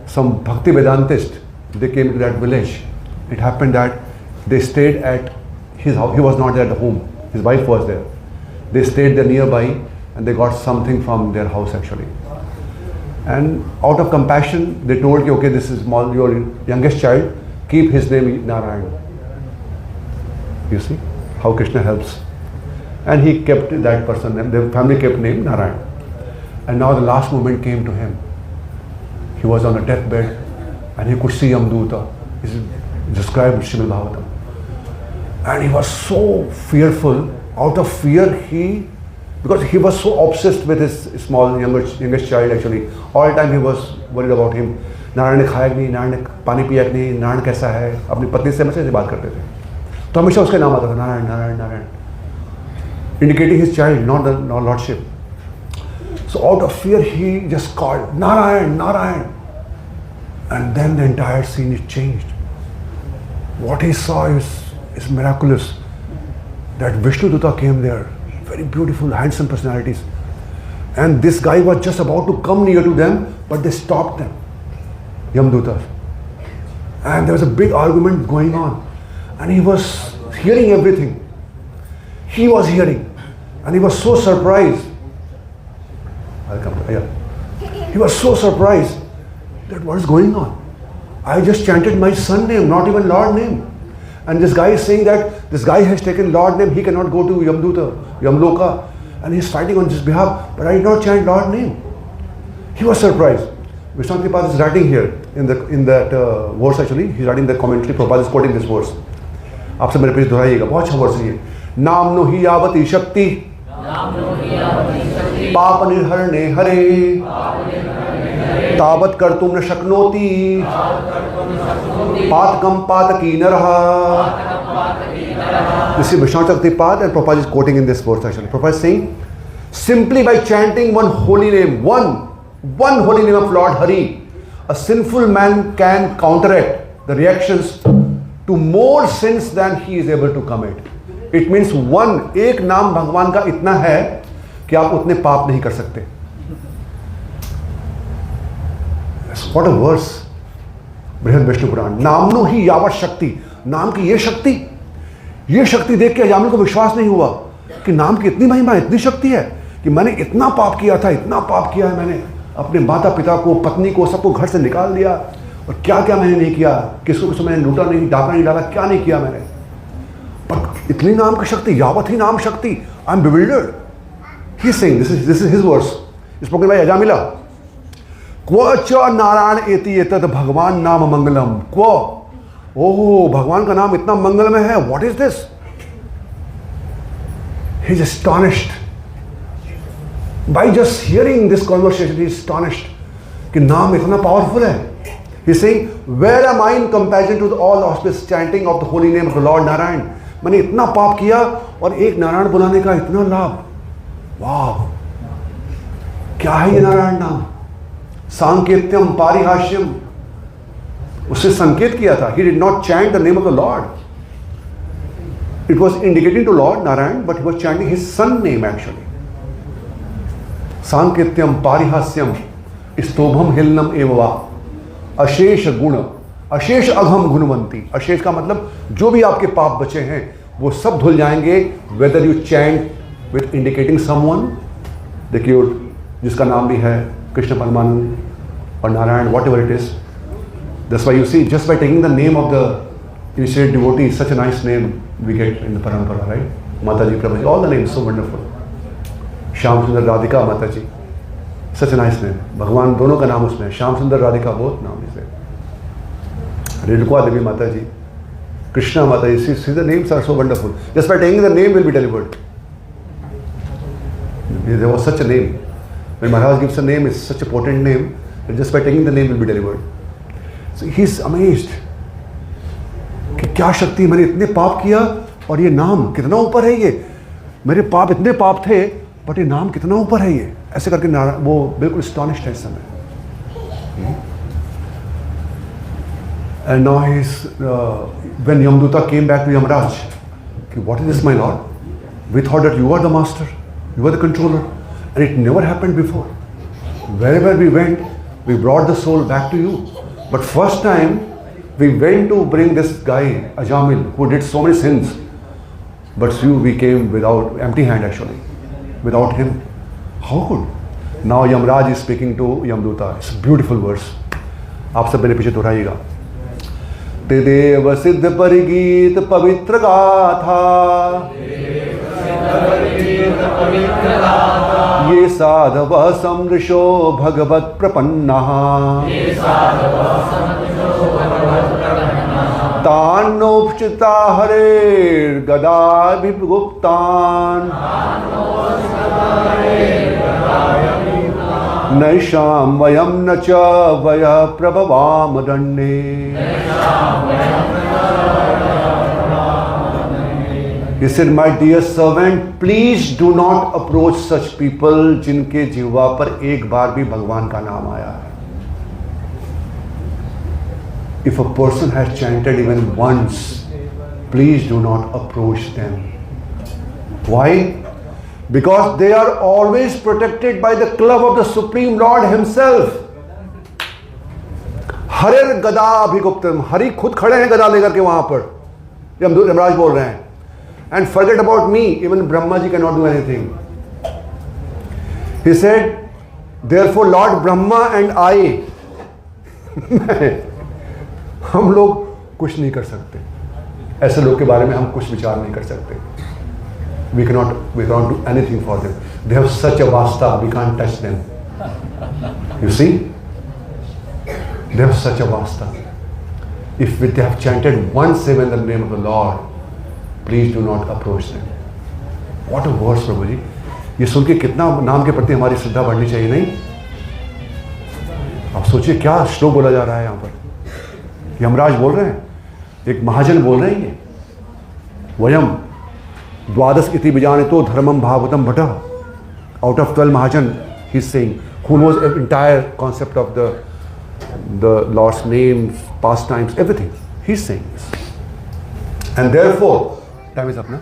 some Bhakti Vedantist, they came to that village. It happened that they stayed at his house. He was not there at the home. His wife was there. They stayed there nearby and they got something from their house actually. And out of compassion, they told, okay, this is your youngest child, keep his name Narayan. You see how Krishna helps. And he kept that person, and the family kept name Narayan. And now the last moment came to him. He was on a deathbed and he could see Yamduta. This is described in Srimad Bhagavatam. And he was so fearful. Out of fear, because he was so obsessed with his small youngest child actually. All the time he was worried about him. Narayan ने खाया नहीं, नारायण ने पानी पिया नहीं, नारायण कैसा है, अपनी पत्नी से हमेशा ऐसे बात करते थे. तो हमेशा उसका नाम आता था, Narayan Narayan Narayan, indicating his child, not the lordship. So out of fear he just called Narayan, Narayan. And then the entire scene is changed. What he saw is miraculous. That Vishnu Dutta came there, very beautiful, handsome personalities. And this guy was just about to come near to them, but they stopped them, Yamdutas. And there was a big argument going on. And he was hearing everything. He was hearing. And he was so surprised. He was so surprised that what is going on? I just chanted my son name, not even Lord name. And this guy is saying that this guy has taken Lord name, he cannot go to Yamduta, Yamloka, and he's fighting on his behalf, but I did not chant Lord name. He was surprised. Vishnu Tripathi is writing here in that verse actually, he's writing the commentary, Prabhupada is quoting this verse. आप सब मेरे page दोहराइएगा, बहुत अच्छा verse है ये. नाम no ही यावती शक्ति पाप निर्हरणे हरे तावत कर्तुम न शक्नोति पातकम पातकी नरः. You see Vishnu Tripathi and Prabhupada is quoting in this verse actually. Prabhupada is saying, simply by chanting one holy name, one holy name of Lord Hari, a sinful man can counteract the reactions to more sins than he is able to commit. It means एक नाम भगवान का इतना है कि आप उतने पाप नहीं कर सकते. What a verse. बृहद विष्णु पुराण. नामनो ही यावत शक्ति, नाम की ये शक्ति देख के अजामिल को विश्वास नहीं हुआ कि नाम की इतनी महिमा, इतनी शक्ति है कि मैंने इतना पाप किया था, इतना पाप किया है मैंने, अपने माता पिता को, पत्नी को, सबको घर से निकाल दिया, और क्या क्या मैंने नहीं किया, किसको मैंने लूटा नहीं, डाका नहीं डाला, क्या नहीं किया मैंने, पर इतनी नाम की शक्ति, यावत ही नाम शक्ति. I am bewildered. He is saying, this is his verse, spoken by Ajamila. क्व च नारायण एति एतत् भगवान नाम मंगलम. क्व, ओह भगवान का नाम इतना मंगलमय है, what is this? He is astonished. By just hearing this conversation he is astonished कि नाम इतना पावरफुल है. He is saying, where am I in comparison to all auspice chanting of the holy name of the lord Narayana. मैंने इतना पाप किया और एक नारायण बुलाने का इतना लाभ. वाह, क्या है ये नारायण नाम? सांकेत्यम पारिहास्यम. उससे संकेत किया था. He did not chant the name of the Lord. It was indicating to Lord Narayan, but he was chanting his son name actually. सांकेत्यम पारिहास्यम स्तोभम हिलनम एववा. अशेष गुण, अशेष अघम गुणवंती. अशेष का मतलब जो भी आपके पाप बचे हैं वो सब धुल जाएंगे, whether you chant with indicating someone, देखिए जिसका नाम भी है कृष्ण परमानंद or Narayan, whatever it is. That's why you see, just by taking the name of the initiated devotee, such a nice name we get in the Parampara, right? Mataji, Prabhuji, all the names so wonderful. Shyam Sundar Radhika Mataji, such a nice name. Bhagwan दोनों का नाम उसमें, Shyam Sundar Radhika both नाम इसमें. Redukwa Devi Mataji, Krishna Mataji, see the names are so wonderful. Just by taking the name will be delivered. There was such a name. When Maharaj gives a name, it's such a potent name that just by taking the name will be delivered. He is amazed कि क्या शक्ति, मैंने इतने पाप किया और ये नाम कितना ऊपर है, ये मेरे पाप इतने पाप थे बट ये नाम कितना ऊपर है, ये ऐसे करके वो बिल्कुल एस्टॉनिश्ड है इस समय. And now when Yamduta came back to Yamraj, what is this, my lord? We thought that you are the master, you are the controller, and it never happened before. Wherever we went, we brought the soul back to you. But first time, we went to bring this guy, Ajamil, who did so many sins. But we came without, empty hand actually, without him. How could? Now Yamraj is speaking to Yamduta. It's a beautiful verse. आप सब मेरे पीछे दोहराइएगा. देव सिद्ध परिगीत पवित्र गाथा, ये साधव समृशो भगवत प्रपन्नः, तान्नोपचिता हरेर्गदाभिगुप्तान्, नैषां वयं न च वयः प्रभवाम दण्डे. He said, my dear servant, please do not approach such people जिनके जिह्वा पर एक बार भी भगवान का नाम आया है. If a person has chanted even once, please do not approach them. Why? Because they are always protected by the club of the Supreme Lord Himself. हरेर गदा अभिगुप्तम, हरि खुद खड़े हैं गदा लेकर के वहां पर, यमराज बोल रहे हैं. And forget about me, even Brahma ji cannot do anything. He said, therefore Lord Brahma and I, हम लोग कुछ नहीं कर सकते. ऐसे लोग के बारे में हम कुछ विचार नहीं कर सकते. We cannot do anything for them. They have such a vasta, we can't touch them. You see? They have such a vasta. If they have chanted once even the name of the Lord, please do not approach them. What a verse, Prabhuji. ये सुन के कितना नाम के प्रति हमारी श्रद्धा बढ़नी चाहिए, नहीं? आप सोचिए क्या श्लोक बोला जा रहा है यहाँ पर. यमराज बोल रहे हैं, एक महाजन बोल रहे हैं, ये वयम द्वादश इति विजानितो धर्मम Bhagavatam Bhatt. Out of 12 Mahajan, he's saying, who knows the entire concept of the Lord's names, pastimes, everything. He's saying this. And therefore, time is up now?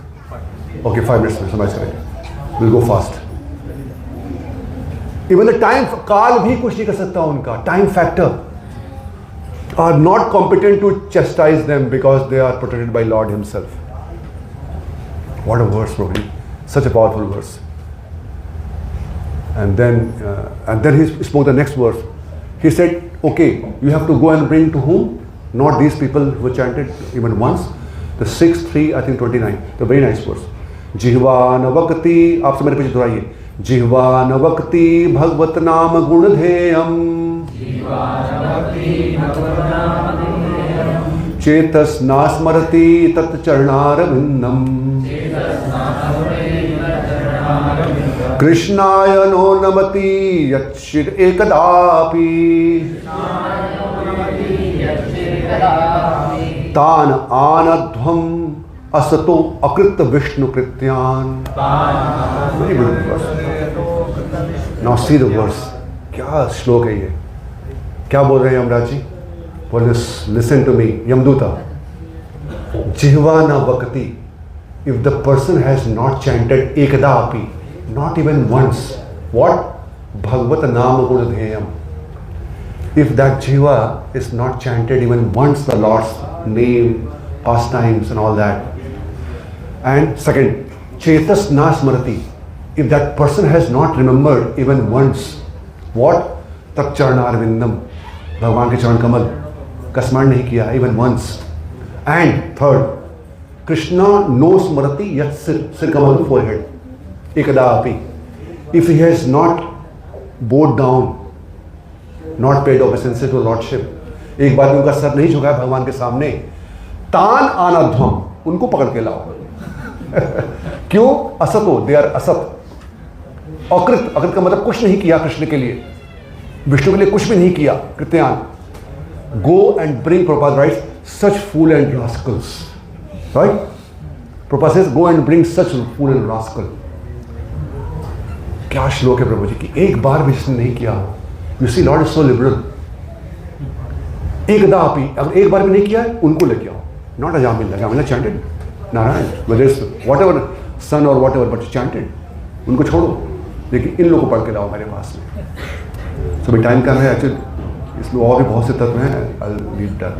Okay, 5 minutes. Somebody's correct. We'll go fast. Even the time, काल भी कुछ नहीं कर सकता उनका. Time factor are not competent to chastise them because they are protected by Lord Himself. What a verse, Prabhuji. Such a powerful verse. And then he spoke the next verse. He said, okay, you have to go and bring to whom? Not these people who chanted even once. The 6, 3, I think 29. The very nice verse. जिह्वा नवकति, आप सब मेरे पीछे दोहराइए. जिह्वा नवकति भगवत नाम गुणधेयम्, चेतस नास्मरति तत्चरणारविन्दम्, कृष्णाय no नमति यच्छिर एकदापि, तान आनध्वम असतो अकृत विष्णु कृत्यान. Now see the verse. क्या श्लोक है ये. क्या बोल रहे हैं यमराज जी? बोल लिसन टू मी. यमदूता, जिह्वा न वक्ति. If the person has not chanted ekada api, not even once, what? Bhagavat naam gunadheyam. If that jiva is not chanted even once the Lord's name, pastimes and all that. And second, chetas na smrati. If that person has not remembered even once, what? Tak charanarvindam. Bhagwan ke charan kamal का स्मरण नहीं किया even once. And third, Krishna no smrati yat sir kamal forehead. Ekada api. If he has not bowed down, not paid obeisance to Lordship, एक बार भी उनका sir नहीं झुकाया भगवान के सामने, तान आनाध्वम, उनको पकड़ के लाओ. क्यों? असतो, दे आर असत. अकृत, अकृत का मतलब कुछ नहीं किया कृष्ण के लिए, विष्णु के लिए कुछ भी नहीं किया, कृत्यान. Go and bring, Prabhupada writes, such fool and rascals. Right? Prabhupada says, go and bring such fool and rascal. क्या श्लोक है प्रभु जी की, एक बार भी जिसने नहीं किया. You see, Lord is so liberal. एकदापि, अगर एक बार भी नहीं किया है, उनको लेके आओ. Not Ajamila. Ajamila chanted Narayan, whether it's whatever son or whatever, but chanted. उनको छोड़ो, लेकिन इन लोगों को पढ़ के लाओ मेरे पास में. So, टाइम कम है एक्चुअली, इसमें और भी बहुत से तत्व हैं. I'll leave that.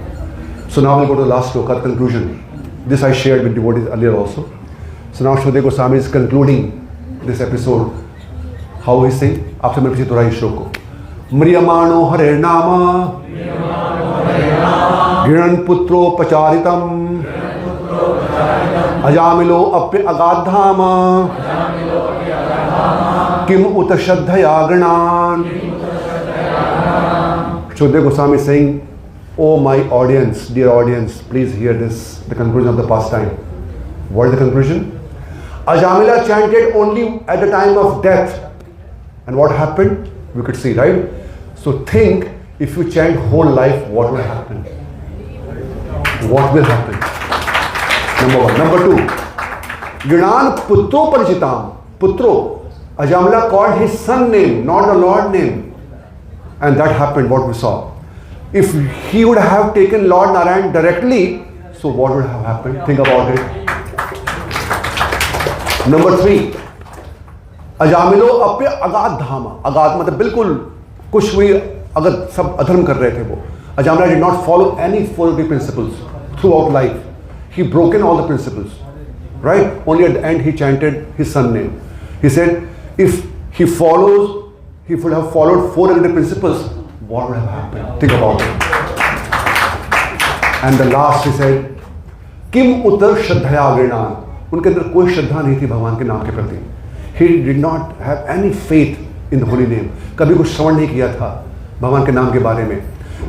So now we'll go to the last shloka, conclusion. This I shared with devotees earlier also. So now Shruti Goswami is concluding this episode. How he saying? आपसे मेरे पीछे दोहराइए श्लोक को. म्रियमाणो हरे नाम गृणन पुत्रोपचारितम अजामिलो अप्य अगाधाम किम उत श्रद्धया गृणान. Shruti Goswami is saying, oh my audience, dear audience, please hear this, the conclusion of the pastime. What is the conclusion? Ajamila chanted only at the time of death. And what happened? We could see, right? So think, if you chant whole life, what will happen? What will happen? Number one. Number two, Yunan Putro Parichitam. Putro. Ajamila called his son name, not the Lord name. And that happened, what we saw. If he would have taken Lord Narayan directly, so what would have happened? Think about it. Number three, अजामिलो अप्य अगाध धामा. अगाध मतलब बिल्कुल कुछ भी, अगर सब अधर्म कर रहे थे वो. Ajamila did not follow any 4 principles throughout life. He broken all the principles, right? Only at the end he chanted his son name. He said, if he would have followed 400 principles, what would have happened? Think about it. And the last he said, Kim Uttar Shraddhaya Agrinan. उनके अंदर कोई श्रद्धा नहीं थी भगवान के नाम के प्रति. He did not have any faith in the holy name. कभी कुछ श्रवण नहीं किया था भगवान के नाम के बारे में.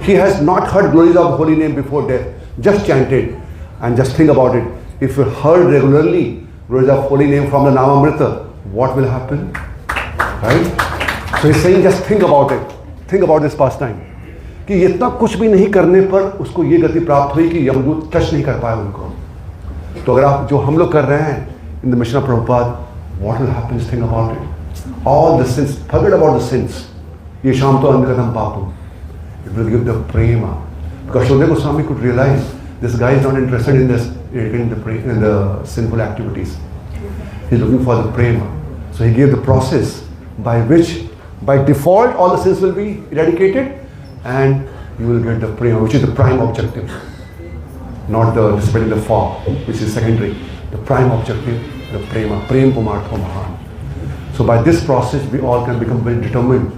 He has not heard glories of holy name before death. Just chanted. And just think about it. If you heard regularly glories of holy name from the Namamrita, what will happen? Right? So he's saying, just think about it. Think about this pastime. कि इतना कुछ भी नहीं करने पर उसको ये गति प्राप्त हुई कि यमदूत टच नहीं कर पाए उनको. तो अगर आप जो हम लोग कर रहे हैं in the mission of Prabhupada, what will happen is, think about it. All the sins, forget about the sins. ये शाम तो अंधकथम पापम. It will give the prema. Because Shruti Goswami could realize this guy is not interested in this, in the sinful activities. He's looking for the prema. So he gave the process by which, by default, all the sins will be eradicated, and you will get the prema, which is the prime objective. Not the dissipating the fog, which is secondary. The prime objective, the prema, prem pumartho mahan. So by this process, we all can become very determined.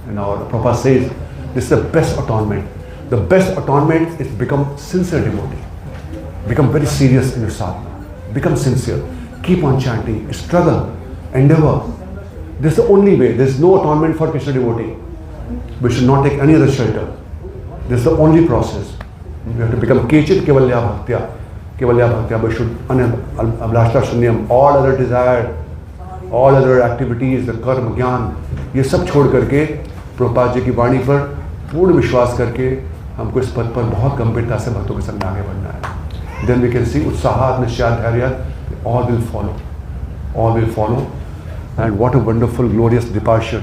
And our Prabhupada says, this is the best atonement. The best atonement is become sincere devotee. Become very serious in your sadhana. Become sincere. Keep on chanting. Struggle. Endeavor. This is the only way. There is no atonement for Krishna devotee. We should not take any other shelter. This is the only process. We have to become Kechit Kevalya Bhaktya. Kevalya Bhaktya. We should Abhlashta Shunyam. All other desire, all other activities, the karma, jnana, ये सब छोड़ करके प्रभुपाद जी की वाणी पर पूर्ण विश्वास करके हमको इस पद पर बहुत गंभीरता से भक्तों के संग आगे बढ़ना है. Then we can see उत्साहात निश्चयात धैर्यात, all will follow. All will follow. And what a wonderful, glorious departure.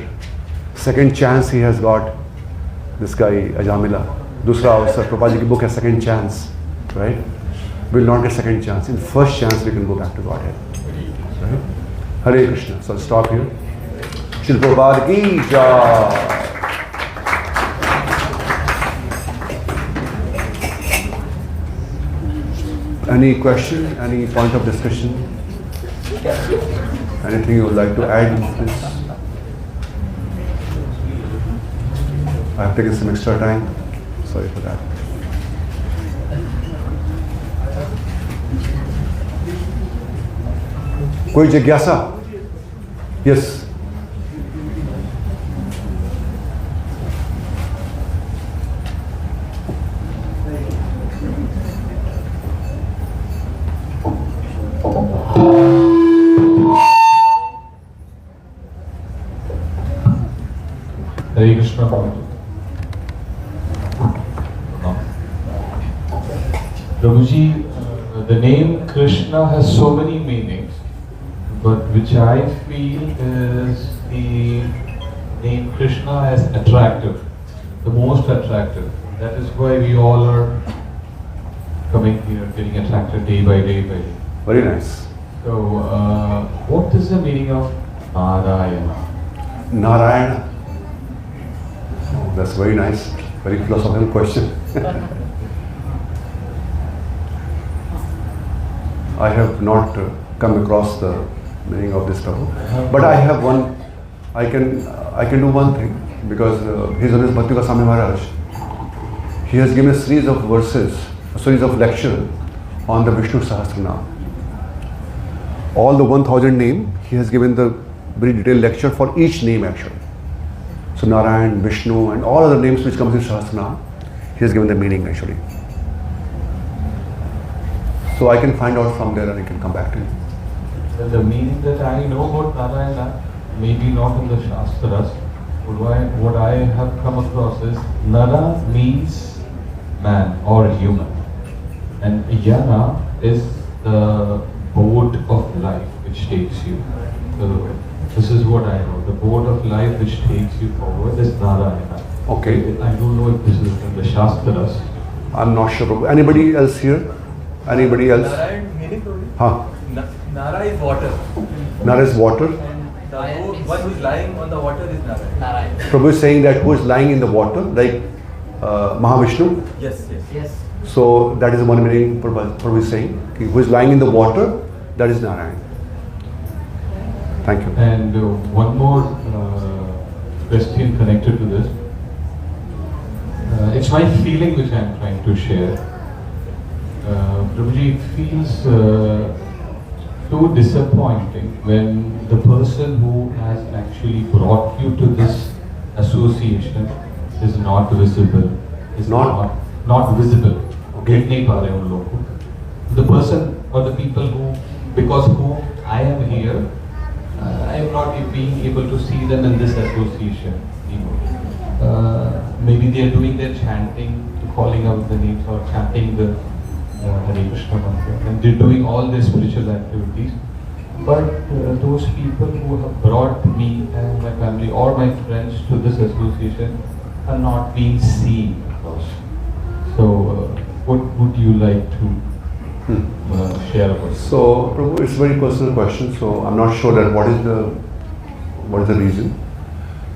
Second chance he has got, this guy Ajamila. दूसरा अवसर, प्रभुपाद जी की book है Second Chance, right? We will not get second chance. In first chance we can go back to Godhead. Right? Hare Krishna. So I'll stop here. Shri Prabhupada ki jai. Any question? Any point of discussion? Anything you would like to add in this? I have taken some extra time. Sorry for that. कोई जिज्ञासा? Yes. Hare Krishna. Prabhuji, the name Krishna has so many meanings, but which I feel is the name Krishna as attractive, the most attractive. That is why we all are coming here, getting attracted day by day by day. Very nice. So, what is the meaning of Narayana? Narayana. Oh, that's very nice. Very philosophical question. I have not come across the meaning of this Prabhu, but I have one. I can do one thing, because His Holiness Bhakti Swami Maharaj, he has given a series of verses, a series of lectures on the Vishnu Sahasranam. All the 1000 name, he has given the very detailed lecture for each name actually. So Narayan, Vishnu, and all other names which comes in Sahasranam, he has given the meaning actually. So I can find out from there and I can come back to you. The meaning that I know about Narayana, maybe not in the Shastras, but what I have come across is Nara means man or human, and Yana is the boat of life which takes you. So this is what I know. The boat of life which takes you forward is Narayana. Okay. I don't know if this is in the Shastras. I'm not sure. Anybody else here? Anybody else? Narayan meaning only? Huh? Nara is water. Nara is water. And the one who is lying on the water is Narayan. Prabhu is saying that who is lying in the water, like Mahavishnu. Yes, yes. Yes. So that is one meaning Prabhu is saying. Who is lying in the water, that is Narayan. Thank you. And one more question connected to this. It's my feeling which I am trying to share. Prabhuji, it feels too disappointing when the person who has actually brought you to this association is not visible. Is not visible. Okay. The person or the people who, because who I am here, I am not being able to see them in this association. Maybe they are doing their chanting, calling out the names or chanting the Hare Krishna mantra, and they're doing all their spiritual activities. But those people who have brought me and my family or my friends to this association are not being seen. So, what would you like to share about this? So Prabhu, it's a very personal question. So I'm not sure that what is the reason.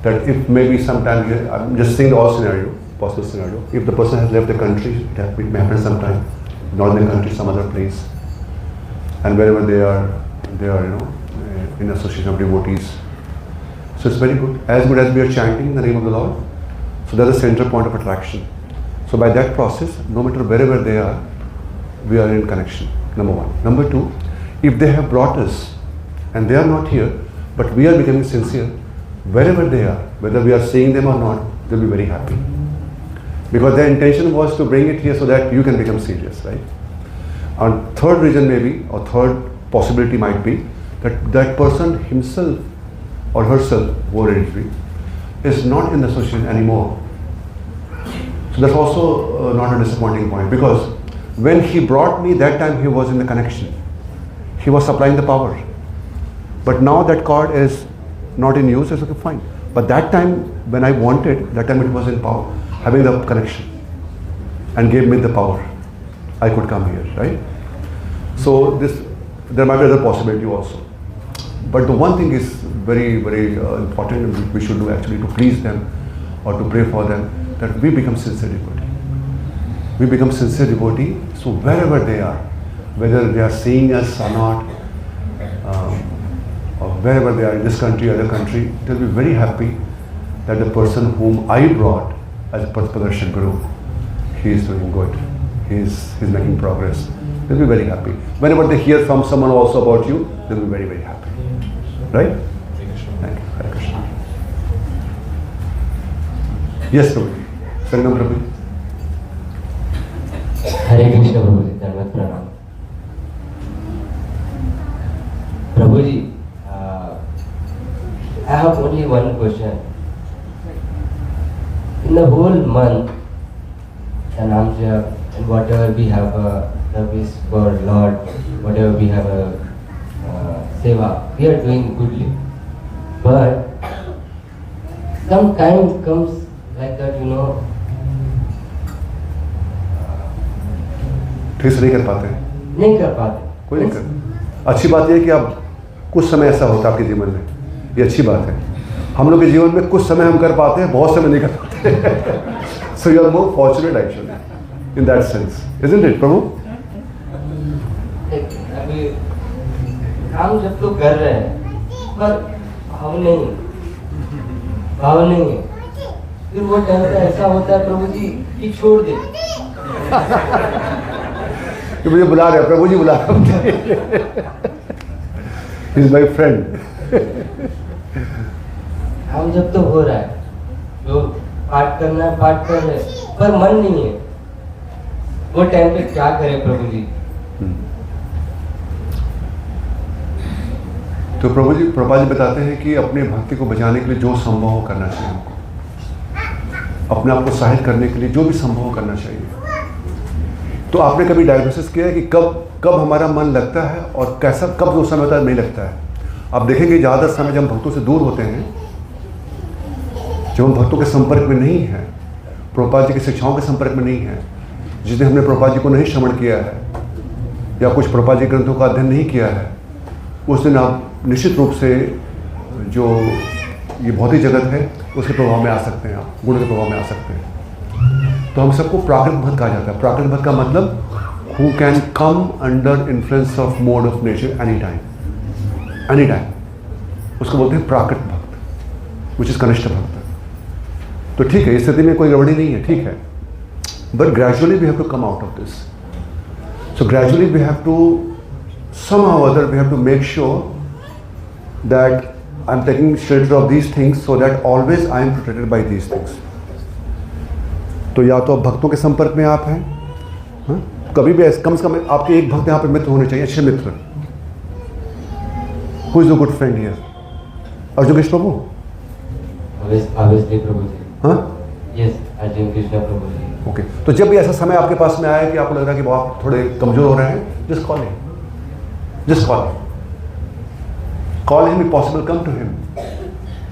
That if maybe sometime, I'm just saying the all scenario, possible scenario. If the person has left the country, it may happen sometime, not in the country, some other place, and wherever they are in association of devotees. So it's very good as we are chanting the name of the Lord. So that's the center point of attraction. So by that process, no matter wherever they are, we are in connection. Number one. Number two, if they have brought us and they are not here, but we are becoming sincere, wherever they are, whether we are seeing them or not, they'll be very happy. Because their intention was to bring it here so that you can become serious, right? And third reason maybe, or third possibility might be, that that person himself or herself, whoever it be, is not in the association anymore. So that's also not a disappointing point, because when he brought me, that time he was in the connection. He was supplying the power. But now that card is not in use, it's okay, fine. But that time when I wanted, that time it was in power, having the connection, and gave me the power. I could come here, right? So there might be other possibility also. But the one thing is very, very important, and we should do actually to please them or to pray for them, that we become sincere devotee. We become sincere devotee, so wherever they are, whether they are seeing us or not, or wherever they are in this country, other country, they'll be very happy that the person whom I brought as Prakash Guru, he is doing good. He's making progress. They'll be very happy. Whenever they hear from someone also about you, they'll be very, very happy. Right? Thank you. Hare Krishna. Yes, Prabhuji. Saranam Prabhuji. Hare Krishna Prabhuji, Dharmat Pranam. Prabhuji, I have only one question. In the whole month, the Namjap, and whatever we have a service for Lord, whatever we have a seva, we are doing goodly. But some time comes like that, you know. ठीक से नहीं कर पाते हैं, नहीं कर पाते. कोई दिक्कत। अच्छी बात यह है कि आप कुछ समय ऐसा होता है आपके जीवन में, ये अच्छी बात है। हम लोग के जीवन में कुछ समय हम कर पाते हैं, बहुत समय नहीं कर पाते। So you are more fortunate actually in that sense, isn't it Prabhu? अभी काम जब तो कर रहे हैं पर भाव नहीं है, फिर वो टाइम पे ऐसा होता है प्रभु जी कि छोड़ दे। कि मुझे बुला रहे हैं, प्रभु जी बुला रहे हैं। He is my friend. हम जब तो हो रहा है, जो पाठ करना है पाठ कर रहे हैं, पर मन नहीं है। वो टाइम पे क्या करें प्रभु जी? तो प्रभु जी बताते हैं कि अपनी भक्ति को बचाने के लिए जो संभव हो करना चाहिए हमको, अपने आप को सहायता करने के लिए जो भी संभव हो करना चाहिए। तो आपने कभी डायग्नोसिस किया है कि कब हमारा मन लगता है और कैसा कब जो समय होता है नहीं लगता है? आप देखेंगे ज़्यादातर समय जब हम भक्तों से दूर होते हैं, जब हम भक्तों के संपर्क में नहीं हैं, प्रभुपाद जी की शिक्षाओं के संपर्क में नहीं हैं, जिस दिन हमने प्रभुपाद जी को नहीं श्रवण किया है या कुछ प्रभुपाद जी ग्रंथों का अध्ययन नहीं किया है, उस दिन आप निश्चित रूप से जो ये भौतिक जगत है उसके प्रभाव में आ सकते हैं, आप गुण के प्रभाव में आ सकते हैं। तो हम सबको प्राकृत भक्त कहा जाता है। प्राकृत भक्त का मतलब who can come under influence of mode of nature any time, उसको बोलते हैं प्राकृत भक्त, विच इज कनिष्ठ भक्त। तो ठीक है, इस स्थिति में कोई गड़बड़ी नहीं है, ठीक है, but gradually we have to come out of this. So gradually we have to somehow or other we have to make sure that I'm taking shelter of these things so that always I am protected by these things. तो या तो भक्तों के संपर्क में आप हैं, हाँ? कभी भी कम से कम आपके एक भक्त यहाँ पे मित्र होने चाहिए, अच्छे मित्र। Who is a good friend here? Arjun Krishna Prabhu? Obviously प्रभु जी। हाँ? Yes, अर्जुन कृष्ण प्रभु जी। ओके, तो जब भी ऐसा समय आपके पास में आया कि आपको लग रहा है कि आप थोड़े कमजोर हो रहे हैं, just call him. Just call him. Call him if possible, come to him.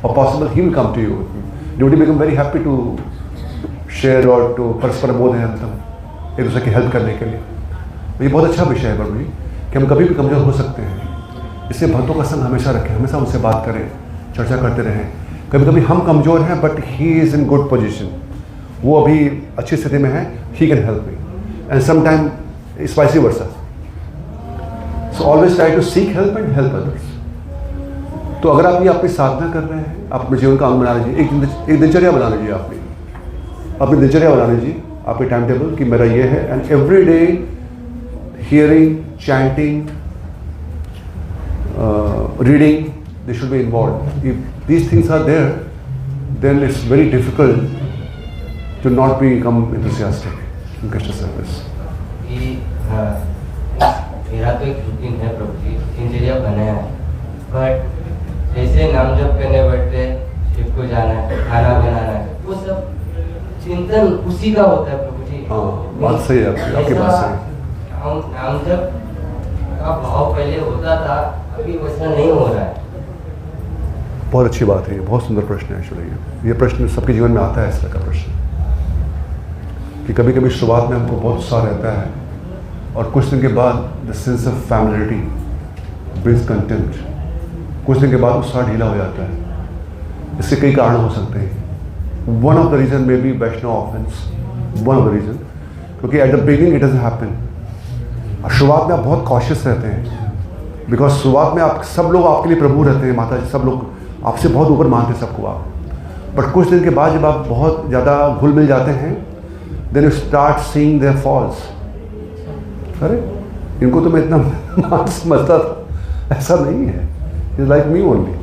Or possible he will come to you. Devotee become very happy to share or to परस्पर बोध है हम एक दूसरे की हेल्प करने के लिए। ये बहुत अच्छा विषय है प्रभु जी कि हम कभी भी कमजोर हो सकते हैं, इसलिए भक्तों का संग हमेशा रखें, हमेशा उनसे बात करें, चर्चा करते रहें। कभी कभी हम कमजोर हैं but he is in good position, वो अभी अच्छी स्थिति में है, he can help me, and sometime it's vice versa. So always try to seek help and help others. तो अगर आप ये अपनी साधना कर रहे हैं, आप अपने जीवन का अंग बना लीजिए, एक दिनचर्या बना लीजिए, अपनी दिनचर्या बना लीजिए, आपके टाइम टेबल कि मेरा ये है, and every day hearing, chanting, reading, they should be involve. If these things are there then it's very difficult to not become enthusiastic in Krishna service. मेरा तो एक रूटीन है प्रभु जी, दिनचर्या बनाया है, बट जैसे नाम जप करने बैठते, शिव को जाना है, खाना बनाना है, वो सब चिंतन उसी का होता है प्रभु जी। हाँ, बात सही है आपकी बात सही। हम नाम जप का भाव पहले होता था, अभी वैसा नहीं हो रहा है। बहुत अच्छी बात है, ये बहुत सुंदर प्रश्न है एक्चुअली। ये प्रश्न सबके जीवन में आता है, इस तरह का प्रश्न कि कभी कभी शुरुआत में हमको बहुत उत्साह रहता है और कुछ दिन के बाद the sense of familiarity brings contempt, कुछ दिन के बाद उत्साह ढीला हो जाता है। इसके कई कारण हो सकते हैं। One of the reason may be Vaishnava offense, one of the reason, क्योंकि at the beginning it doesn't happen. शुरुआत में आप बहुत कॉशियस रहते हैं, बिकॉज शुरुआत में आप सब लोग आपके लिए प्रभु रहते हैं, माता जी सब लोग आपसे बहुत ऊपर मानते हैं सबको आप। बट कुछ दिन के बाद जब आप बहुत ज़्यादा घुल मिल जाते हैं, then you start seeing their falls. अरे इनको तो मैं इतना मान समझता था, ऐसा नहीं है, इज लाइक मी ओनली।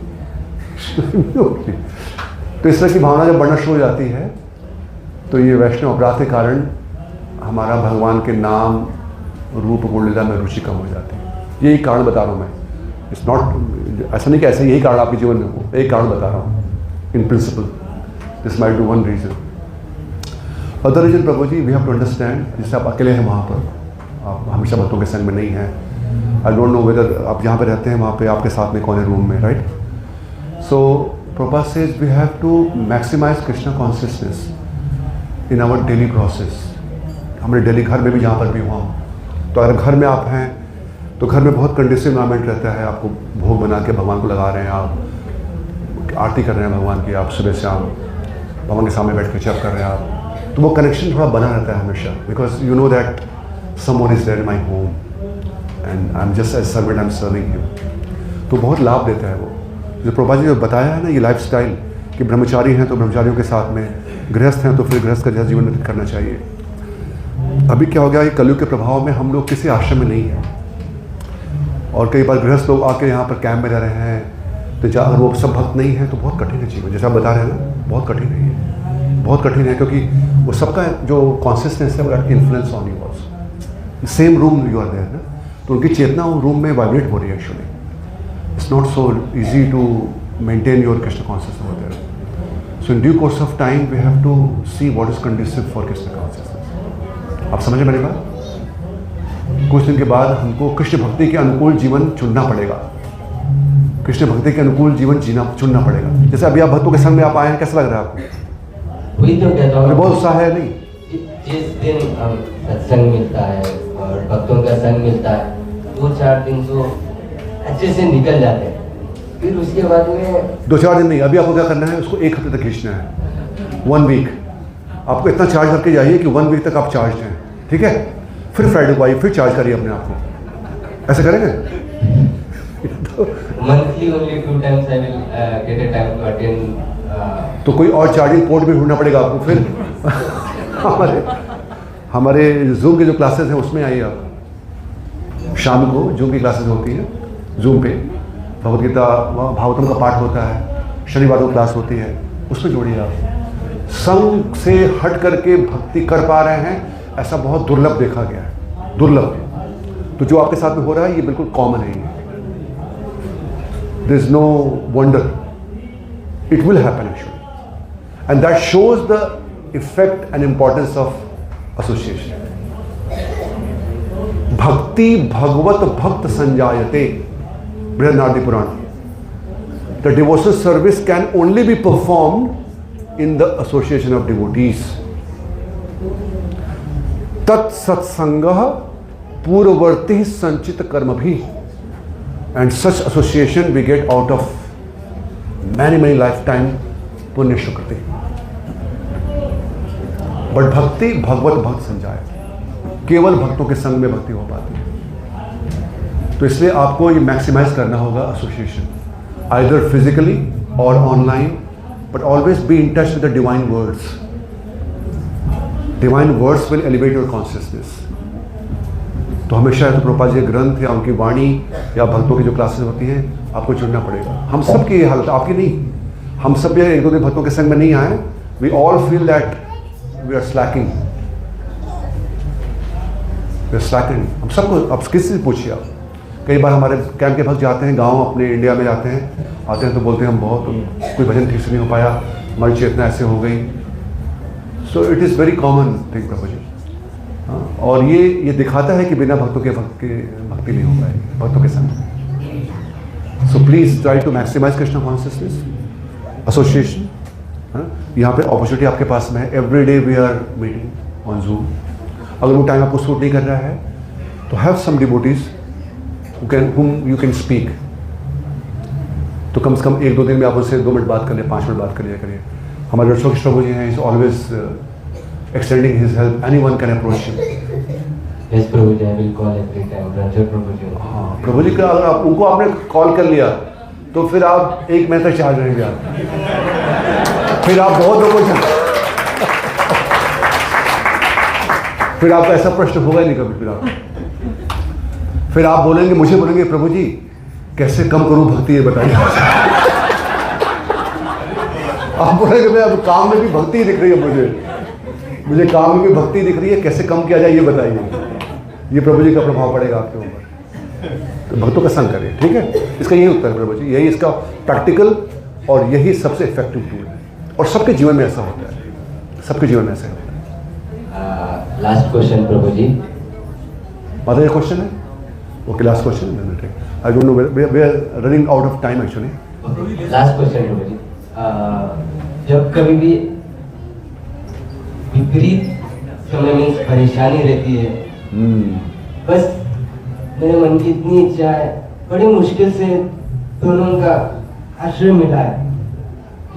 तो इस तरह की भावना जब बढ़ना शुरू हो जाती है, तो ये वैष्णव अपराध के कारण हमारा भगवान के नाम रूप गुण लीला में रुचि कम हो जाती है। यही कारण बता रहा हूँ मैं, इट्स नॉट ऐसा नहीं कि ऐसा यही कारण आपके जीवन में हो, एक कारण बता रहा हूँ in principle, this might be one reason. Other reason Prabhu ji we have to understand, जैसे आप अकेले हैं वहाँ पर, आप हमेशा भक्तों के संग में नहीं हैं, आई डोंट नो वेदर आप जहाँ पे रहते हैं वहाँ पे आपके साथ में कौन है रूम में, right? So Prabhupada says we have to maximize Krishna consciousness in our daily process. हमारे डेली घर में भी जहाँ पर भी हुआ हूँ, तो अगर घर में आप हैं तो घर में बहुत कंडीसिव इन्वायरमेंट रहता है, आपको भोग बना के भगवान को लगा रहे हैं, आप आरती कर रहे हैं भगवान की, आप सुबह शाम भगवान के सामने बैठ के जप कर रहे हैं आप, तो वो कनेक्शन थोड़ा बना रहता है हमेशा, because you know that someone is there in my home and I am just as servant, I am serving you. तो बहुत लाभ देता है वो। जो प्रभुपाद जी ने बताया है ना ये लाइफ स्टाइल, कि ब्रह्मचारी हैं तो ब्रह्मचारियों के साथ में, गृहस्थ हैं तो फिर गृहस्थ का जैसा जीवन व्यतीत करना चाहिए। अभी क्या हो गया, ये कलयुग के प्रभाव में हम लोग किसी आश्रम में नहीं हैं, और कई बार गृहस्थ लोग आके यहाँ पर कैंप में रह रहे हैं, तो अगर वो सब भक्त नहीं है तो बहुत कठिन है जीवन, जैसा आप बता रहे हैं ना, बहुत कठिन है ये, बहुत कठिन है, क्योंकि वो सबका जो कॉन्सिस्टेंस है वो influence on you also. Same room you are there ना, तो उनकी चेतना वो रूम में वाइब्रेट हो रही है actually. It's not so easy to maintain your Krishna consciousness होता है। So in due course of time we have to see what is conducive for Krishna consciousness. आप समझे मेरी बात? कुछ दिन के बाद हमको कृष्ण भक्ति के अनुकूल जीवन चुनना पड़ेगा, कृष्ण भक्ति के अनुकूल जीवन चुनना पड़ेगा। जैसे अभी आप भक्तों के संग में आप आए हैं, कैसा लग रहा है आपको? वही तो कहता हूँ, बहुत उत्साह है नहीं? जिस दिन हम सत्संग मिलता है और भक्तों का संग मिलता है, 2-4 दिन तो अच्छे से निकल जाते हैं, फिर उसके बाद में 2-4 दिन नहीं, अभी आपको क्या करना है, उसको 1 हफ्ते तक खींचना है, 1 वीक। आपको इतना चार्ज करके जाइए कि 1 वीक तक आप चार्ज हैं, ठीक है? फिर फ्राइडे को आइए, फिर चार्ज करिए अपने आप को। ऐसा करेंगे? Monthly only 2 times I will get a time to attend। तो कोई और चार्जिंग पोर्ट भी ढूंढना पड़ेगा आपको फिर। हमारे जूम की जो क्लासेस हैं उसमें आइए आप। शाम को जूम की क्लासेस होती हैं, जूम पे भगवद गीता भागवतम का पाठ होता है, शनिवार को क्लास होती है, उसमें जोड़िए आप। संग से हट करके भक्ति कर पा रहे हैं ऐसा बहुत दुर्लभ देखा गया है, दुर्लभ। तो जो आपके साथ में हो रहा है ये बिल्कुल कॉमन है, there is no wonder, it will happen actually, and that shows the effect and importance of association. भक्ति भगवत भक्त संजायते, Brihannaradi Purana. The devotional service can only be performed in the association of devotees. तत्सत्संगः पूर्ववर्ती संचित कर्म भी, and such association we get out of many life time पुण्य सुकृति। बट भक्ति भगवत भक्त संजाय, केवल भक्तों के संग में भक्ति हो पाती है। तो इसलिए आपको ये मैक्सिमाइज करना होगा एसोसिएशन, आइदर फिजिकली और online, but always be in touch with the divine words. Divine words will elevate your consciousness. तो हमेशा तो प्रभुपाद जी ग्रंथ या उनकी वाणी या भक्तों की जो क्लासेस होती हैं आपको जुड़ना पड़ेगा। हम सब की ये हालत, आपकी नहीं, हम सब भी 1-2 दिन भक्तों के संग में नहीं आए, we all feel that we are slacking, we are slacking. हम सबको, अब किसी से पूछिए आप, कई बार हमारे कैंप के भक्त जाते हैं गाँव, अपने इंडिया में जाते हैं, आते हैं तो बोलते हैं हम बहुत, कोई भजन ठीक से नहीं हो पाया, हमारी चेतना ऐसे हो गई। So it is very common thing Prabhu ji. और ये दिखाता है कि बिना भक्तों के भक्ति नहीं हो पाएगी, भक्तों के संग। So please try to maximize Krishna consciousness association. यहाँ पे अपॉर्चुनिटी आपके पास में है, every day we are meeting on Zoom. अगर वो टाइम आपको सूट नहीं कर रहा है तो have some devotees whom you can speak। तो कम से कम 1-2 दिन में आप उससे 2 मिनट बात कर लिए, 5 मिनट बात कर लिया करिए। हमारे रक्षक प्रभुजी हैं, is always extending his help, anyone can approach him. Yes Prabhuji, I will call every time. रक्षक प्रभुजी, हाँ प्रभुजी का अगर आप उनको आपने कॉल कर लिया तो फिर आप 1 महीने तक चार्ज रहेंगे आप। फिर आप बहुत लोगों को फिर आपका ऐसा प्रश्न होगा ही नहीं कभी। फिर आप बोलेंगे, मुझे बोलेंगे प्रभु जी कैसे कम करूं भक्ति, ये बताइए। आप बोलेंगे मैं अब काम में भी भक्ति दिख रही है, मुझे काम में भी भक्ति दिख रही है, कैसे कम किया जाए ये बताइए। ये प्रभु जी का प्रभाव पड़ेगा आपके ऊपर। तो भक्तों का संग करिए, ठीक है? इसका यही उत्तर है प्रभु जी, यही इसका प्रैक्टिकल और यही सबसे इफेक्टिव टूल है। और सबके जीवन में ऐसा होता है, सबके जीवन में ऐसा होता है। Last question, Prabhuji. Mother, question है? Okay, last question. I don't know. We are running out of time actually. Last question, Prabhuji. जब कभी भी विपरीत समय में परेशानी रहती है, बस मेरे मन की इतनी इच्छा है, बड़ी मुश्किल से दोनों का आश्रय मिला है,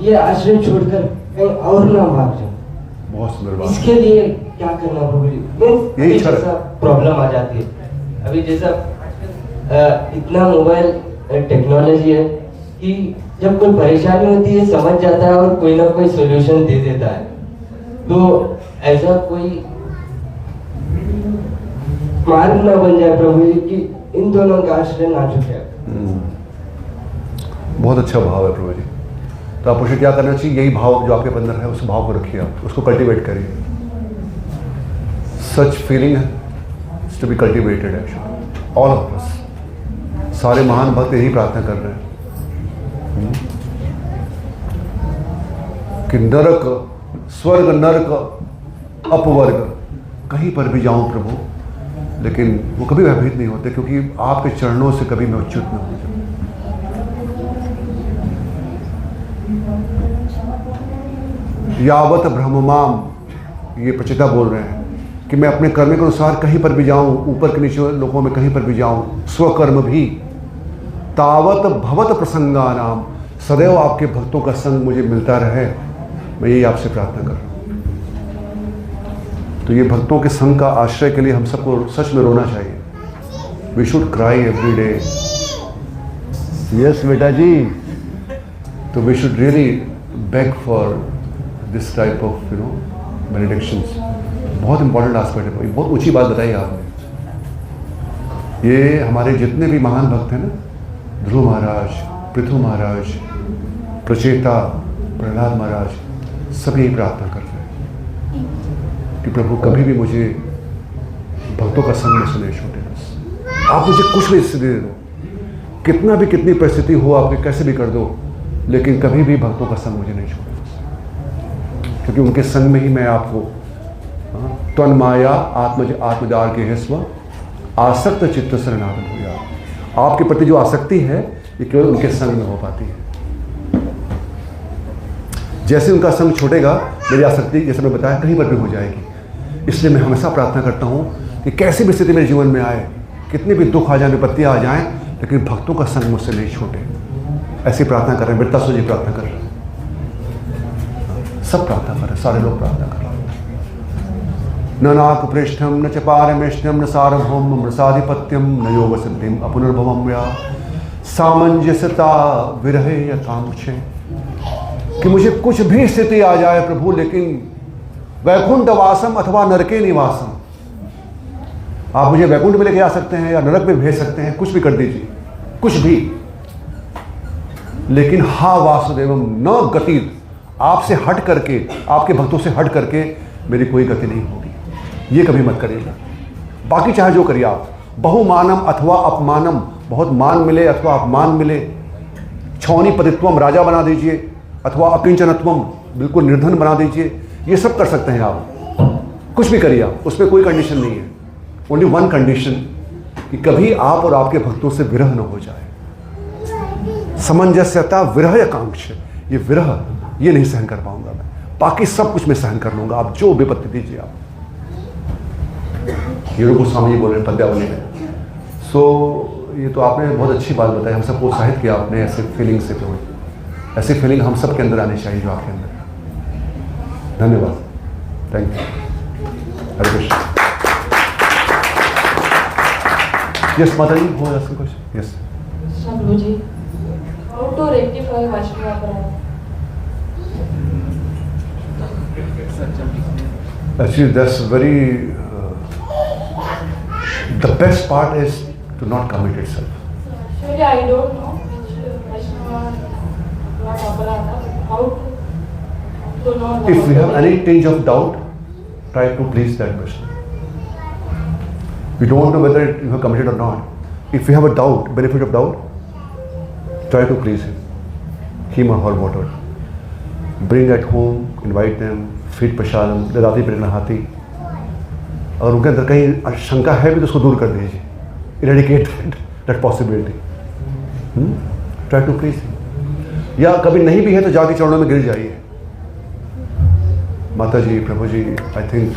ये आश्रय छोड़कर कहीं और ना भाग जाऊं। बहुत सुंदर बात। इसके लिए क्या करना प्रभु? यही इच्छा जैसा प्रॉब्लम आ जाती है अभी, जैसा इतना मोबाइल टेक्नोलॉजी है कि जब कोई परेशानी होती है समझ जाता है और कोई ना कोई सोल्यूशन दे देता है, तो ऐसा कोई मार्ग ना बन जाए प्रभु जी कि इन दोनों का आश्रय ना छूटे। बहुत अच्छा भाव है प्रभु जी। तो आप मुझे क्या करना चाहिए? यही भाव जो आपके अंदर है उस भाव को रखिए, आप उसको कल्टीवेट करिए। Such feeling to be cultivated actually, all of us. सारे महान भक्त यही प्रार्थना कर रहे हैं कि नरक, स्वर्ग, नरक, अपवर्ग, कहीं पर भी जाऊं प्रभु, लेकिन वो कभी भयभीत नहीं होते, क्योंकि आपके चरणों से कभी मैं उच्युत न हो जाऊं। यावत ब्रह्ममाम, ये प्रचेता बोल रहे हैं कि मैं अपने कर्म के अनुसार कहीं पर भी जाऊं, ऊपर के नीचे लोगों में कहीं पर भी जाऊं, स्वकर्म भी, तावत भवत प्रसंगानाम, सदैव आपके भक्तों का संग मुझे मिलता रहे, मैं यही आपसे प्रार्थना कर रहा हूं। तो ये भक्तों के संग का आश्रय के लिए हम सबको सच में रोना चाहिए। We should cry every day. Yes बेटा जी, तो we should really beg for this type of benedictions. बहुत इंपॉर्टेंट आस्पेक्ट है, बहुत ऊंची बात बताई आपने। ये हमारे जितने भी महान भक्त हैं ना, ध्रुव महाराज, पृथु महाराज, प्रचेता, प्रहलाद महाराज, सब यही प्रार्थना कर रहे हैं कि प्रभु कभी भी मुझे भक्तों का संग में से नहीं छूटे। बस आप मुझे कुछ भी स्थिति दे दो, कितना भी, कितनी परिस्थिति हो आपके, कैसे भी कर दो, लेकिन कभी भी भक्तों का संग मुझे नहीं छूटे, क्योंकि उनके संग में ही मैं आपको त्वन माया आत्मदार के स्व आसक्त चित्त शरणागत हो गया। आपके प्रति जो आसक्ति है ये केवल उनके संग में हो पाती है। जैसे उनका संग छूटेगा, मेरी आसक्ति, जैसे मैं बताया, कहीं पर भी हो जाएगी। इसलिए मैं हमेशा प्रार्थना करता हूँ कि कैसी भी स्थिति मेरे जीवन में आए, कितने भी दुख आ जाए, विपत्तियाँ आ जाएं, लेकिन भक्तों का संग मुझसे नहीं छूटे। ऐसी प्रार्थना कर रहे हैं, वृत्तासुर जी प्रार्थना कर रहे हैं, सब प्रार्थना कर रहे हैं, सारे लोग प्रार्थना कर रहे हैं। न नाक पृष्ठम न च पारमेष्ठम न सार्वभौम मृषाधिपत्यम न योग सिद्धिम अपुनर्भवम या सामंजस्यता विरहे या कामुक्षे। कि मुझे कुछ भी स्थिति आ जाए प्रभु, लेकिन वैकुंठ वासम अथवा नरके निवासम, आप मुझे वैकुंठ में लेके आ सकते हैं या नरक में भेज सकते हैं, कुछ भी कर दीजिए, कुछ भी, लेकिन हा वासुदेवम न गति, आपसे हट करके, आपके भक्तों से हट करके मेरी कोई गति नहीं होगी, ये कभी मत करिएगा। बाकी चाहे जो करिए आप, बहुमानम अथवा अपमानम, बहुत मान मिले अथवा अपमान मिले, छौनी पतित्वम, राजा बना दीजिए, अथवा अकिंचनत्वम, बिल्कुल निर्धन बना दीजिए, ये सब कर सकते हैं आप, कुछ भी करिए आप, उसमें कोई कंडीशन नहीं है। ओनली वन कंडीशन, कि कभी आप और आपके भक्तों से विरह न हो जाए। सामंजस्यता विरह आकांक्ष, ये विरह ये नहीं सहन कर पाऊंगा मैं, बाकी सब कुछ मैं सहन कर लूंगा, आप जो विपत्ति दीजिए आप। हीरो गोस्वामी जी बोल रहे हैं पद्यावली में। सो ये तो आपने बहुत अच्छी बात बताई, हम सबको उत्साहित किया आपने ऐसे फीलिंग से। तो ऐसी फीलिंग हम सब के अंदर आनी चाहिए जो आपके अंदर है। धन्यवाद, thank you, Hare Krishna. Yes माता जी, हो ask question. Yes Prabhuji, how to rectify Vaishnava pride? Actually, that's very the best part is to not commit itself. Actually, I don't know which Vaishnava not Aparana, how to know. If you have any tinge of doubt, try to please that person. We don't know whether you have committed or not. If you have a doubt, benefit of doubt, try to please him or her, whatever. Bring at home, invite them, feed prasadam, dadati pranahati. अगर उनके अंदर कहीं शंका है भी तो उसको दूर कर दीजिए, eradicate that possibility, try to please. या कभी नहीं भी है तो जाके चरणों में गिर जाइए, माता जी, प्रभु जी, I think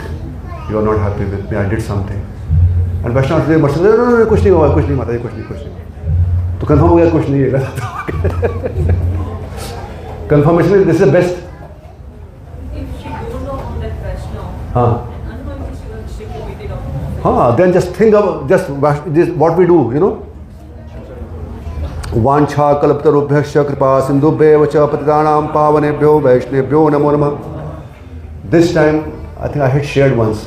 you are not happy with me, I did something. And Vaishnava कुछ नहीं हुआ, कुछ नहीं माता जी, कुछ नहीं। तो कन्फर्म हो गया कुछ नहीं है, confirmation this is the best. हाँ, then just think of just what we do, you know. वांछा कल्पतरुभ्यश्च कृपा सिंधुभ्येव च पतितानां पावनेभ्यो वैष्णवेभ्यो नमो नमः. This time, I think I had shared once.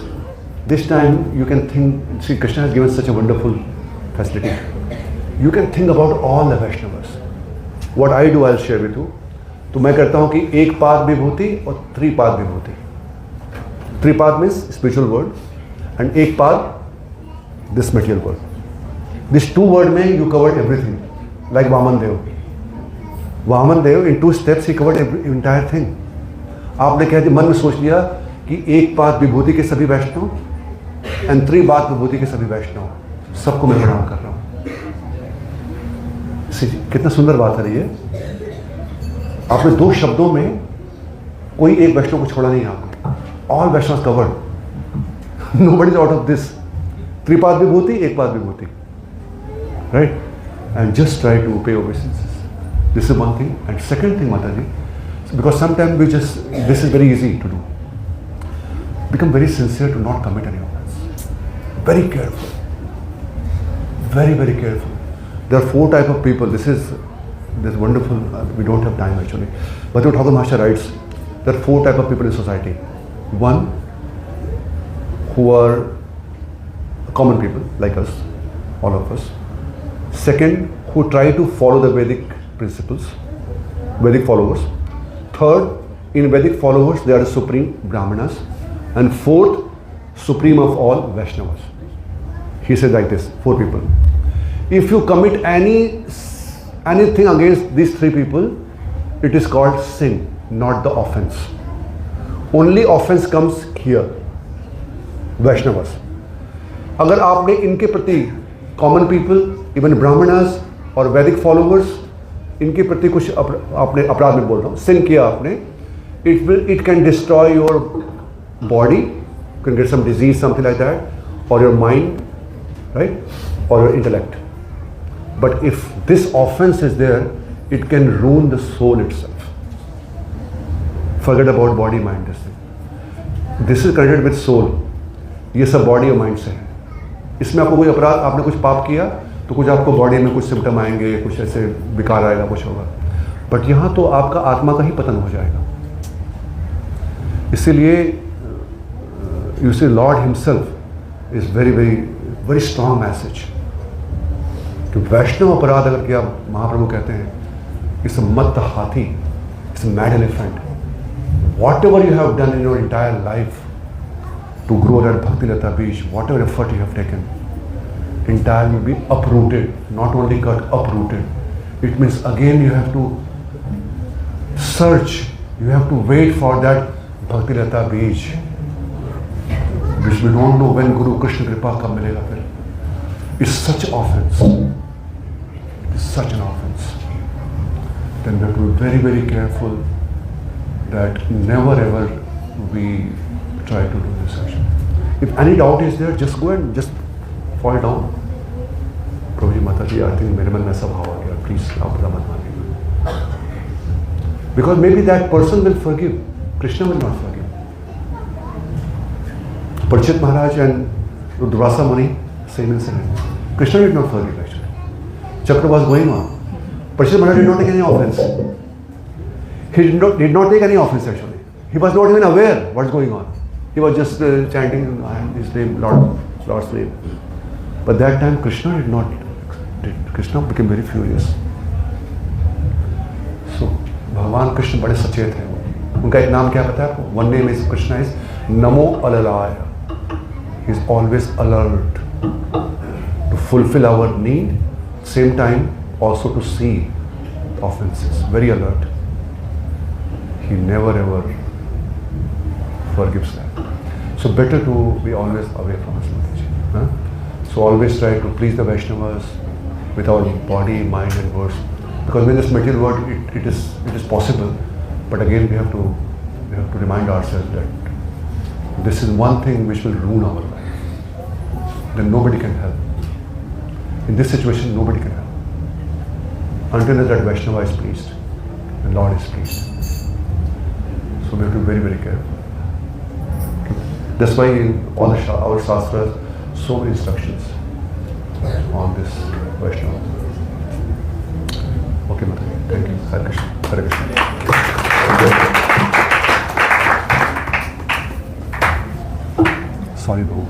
This time you can think, see, Krishna has given such a wonderful facility. You can think about all the Vaishnavas. What I do, I'll share with you. तो मैं करता हूँ कि एक पाद विभूति और त्रिपाद विभूति. त्रिपाद means spiritual world, and एक पाद this material world. These two word में you covered everything. Like Vaman Dev. Vaman Dev in 2 steps he covered entire thing. आपने कह दिया, मन में सोच लिया कि एक पाद विभूति के सभी वैष्णव एंड त्रिपाद विभूति के सभी वैष्णव, सबको मैं प्रणाम कर रहा हूँ. कितना सुंदर बात है ये. आपने 2 शब्दों में कोई एक वैष्णव को छोड़ा नहीं आपने. All Vaishnava covered. Nobody is out of this. त्रिपाद विभूति, एक पाद विभूति, right. And just try to pay obeisances. This is one thing. And second thing, माता जी, because sometimes we just, this is very easy to do. Become very sincere to not commit any offense. Very careful. Very, very careful. There are 4 types of people. This is wonderful. We don't have time actually. But Thakur Maharaj writes, there are 4 types of people in society. One, who are common people like us, all of us. Second, who try to follow the Vedic principles, Vedic followers. Third, in Vedic followers, they are the supreme Brahmanas. And fourth, supreme of all, Vaishnavas. He says like this, 4 people. If you commit anything against these 3 people, it is called sin, not the offense. Only offense comes here, Vaishnavas. अगर आपने इनके प्रति, common people, even Brahmanas और Vedic followers, इनके प्रति कुछ आपने, अपराध में बोल रहा हूँ, सिन किया आपने, it can destroy your body, you can get some disease, something like that, or your mind, right, or your intellect. But if this offense is there, it can ruin the soul itself. Forget about body, mind, this thing. This is connected with soul. ये सब body और mind से है. इसमें आपको कोई अपराध, आपने कुछ पाप किया तो कुछ आपको बॉडी में कुछ सिम्टम आएंगे, कुछ ऐसे विकार आएगा, कुछ होगा. बट यहाँ तो आपका आत्मा का ही पतन हो जाएगा. इसीलिए you see lord himself is very very very strong message कि वैष्णव अपराध अगर किया, महाप्रभु कहते हैं, इट्स अ मत्त हाथी, it's a mad elephant. Whatever you have done in your entire life to grow that भक्ति लता बीज, whatever effort you have taken, entire will be uprooted, not only cut, uprooted. It means again you have to search, you have to wait for that Bhakti Lata Beej, which we don't know when Guru Krishna Kripa kab milega fir. It's such offense. It's such an offense. Then we have to be very, very careful that never ever we try to do this action. If any doubt is there, just go and just fall down. Prabhuji, Mataji, I think मेरे मन में ऐसा भाव आ गया, please आप बुरा मत मानिएगा. Because maybe that person will forgive, Krishna will not forgive. Parikshit Maharaj and Durvasa Muni, same incident. Krishna did not forgive actually. Chakra was going on. Parikshit Maharaj did not take any offense. He did not take any offense actually. He was not even aware what's going on. He was just chanting his name, Lord's name. But that time Krishna did not. Krishna became very furious. So भगवान कृष्ण बड़े सचेत हैं. उनका एक नाम क्या पता है आपको? One name is Krishna is Namo Alalaya. He is always alert to fulfill our need. Same time also to see offenses. Very alert. He never ever forgives that. So better to be always away from us, Mataji. Huh? So always try to please the Vaishnavas with our body, mind and words. Because in this material world it is possible, but again we have to remind ourselves that this is one thing which will ruin our life. Then nobody can help. In this situation nobody can help. Until that Vaishnava is pleased, the Lord is pleased. So we have to be very, very careful. That's why in all our Shastras, so many instructions on this Vaishnava. Okay, Mataji. Thank you. Hare Krishna. Hare Krishna. Sorry, Babu.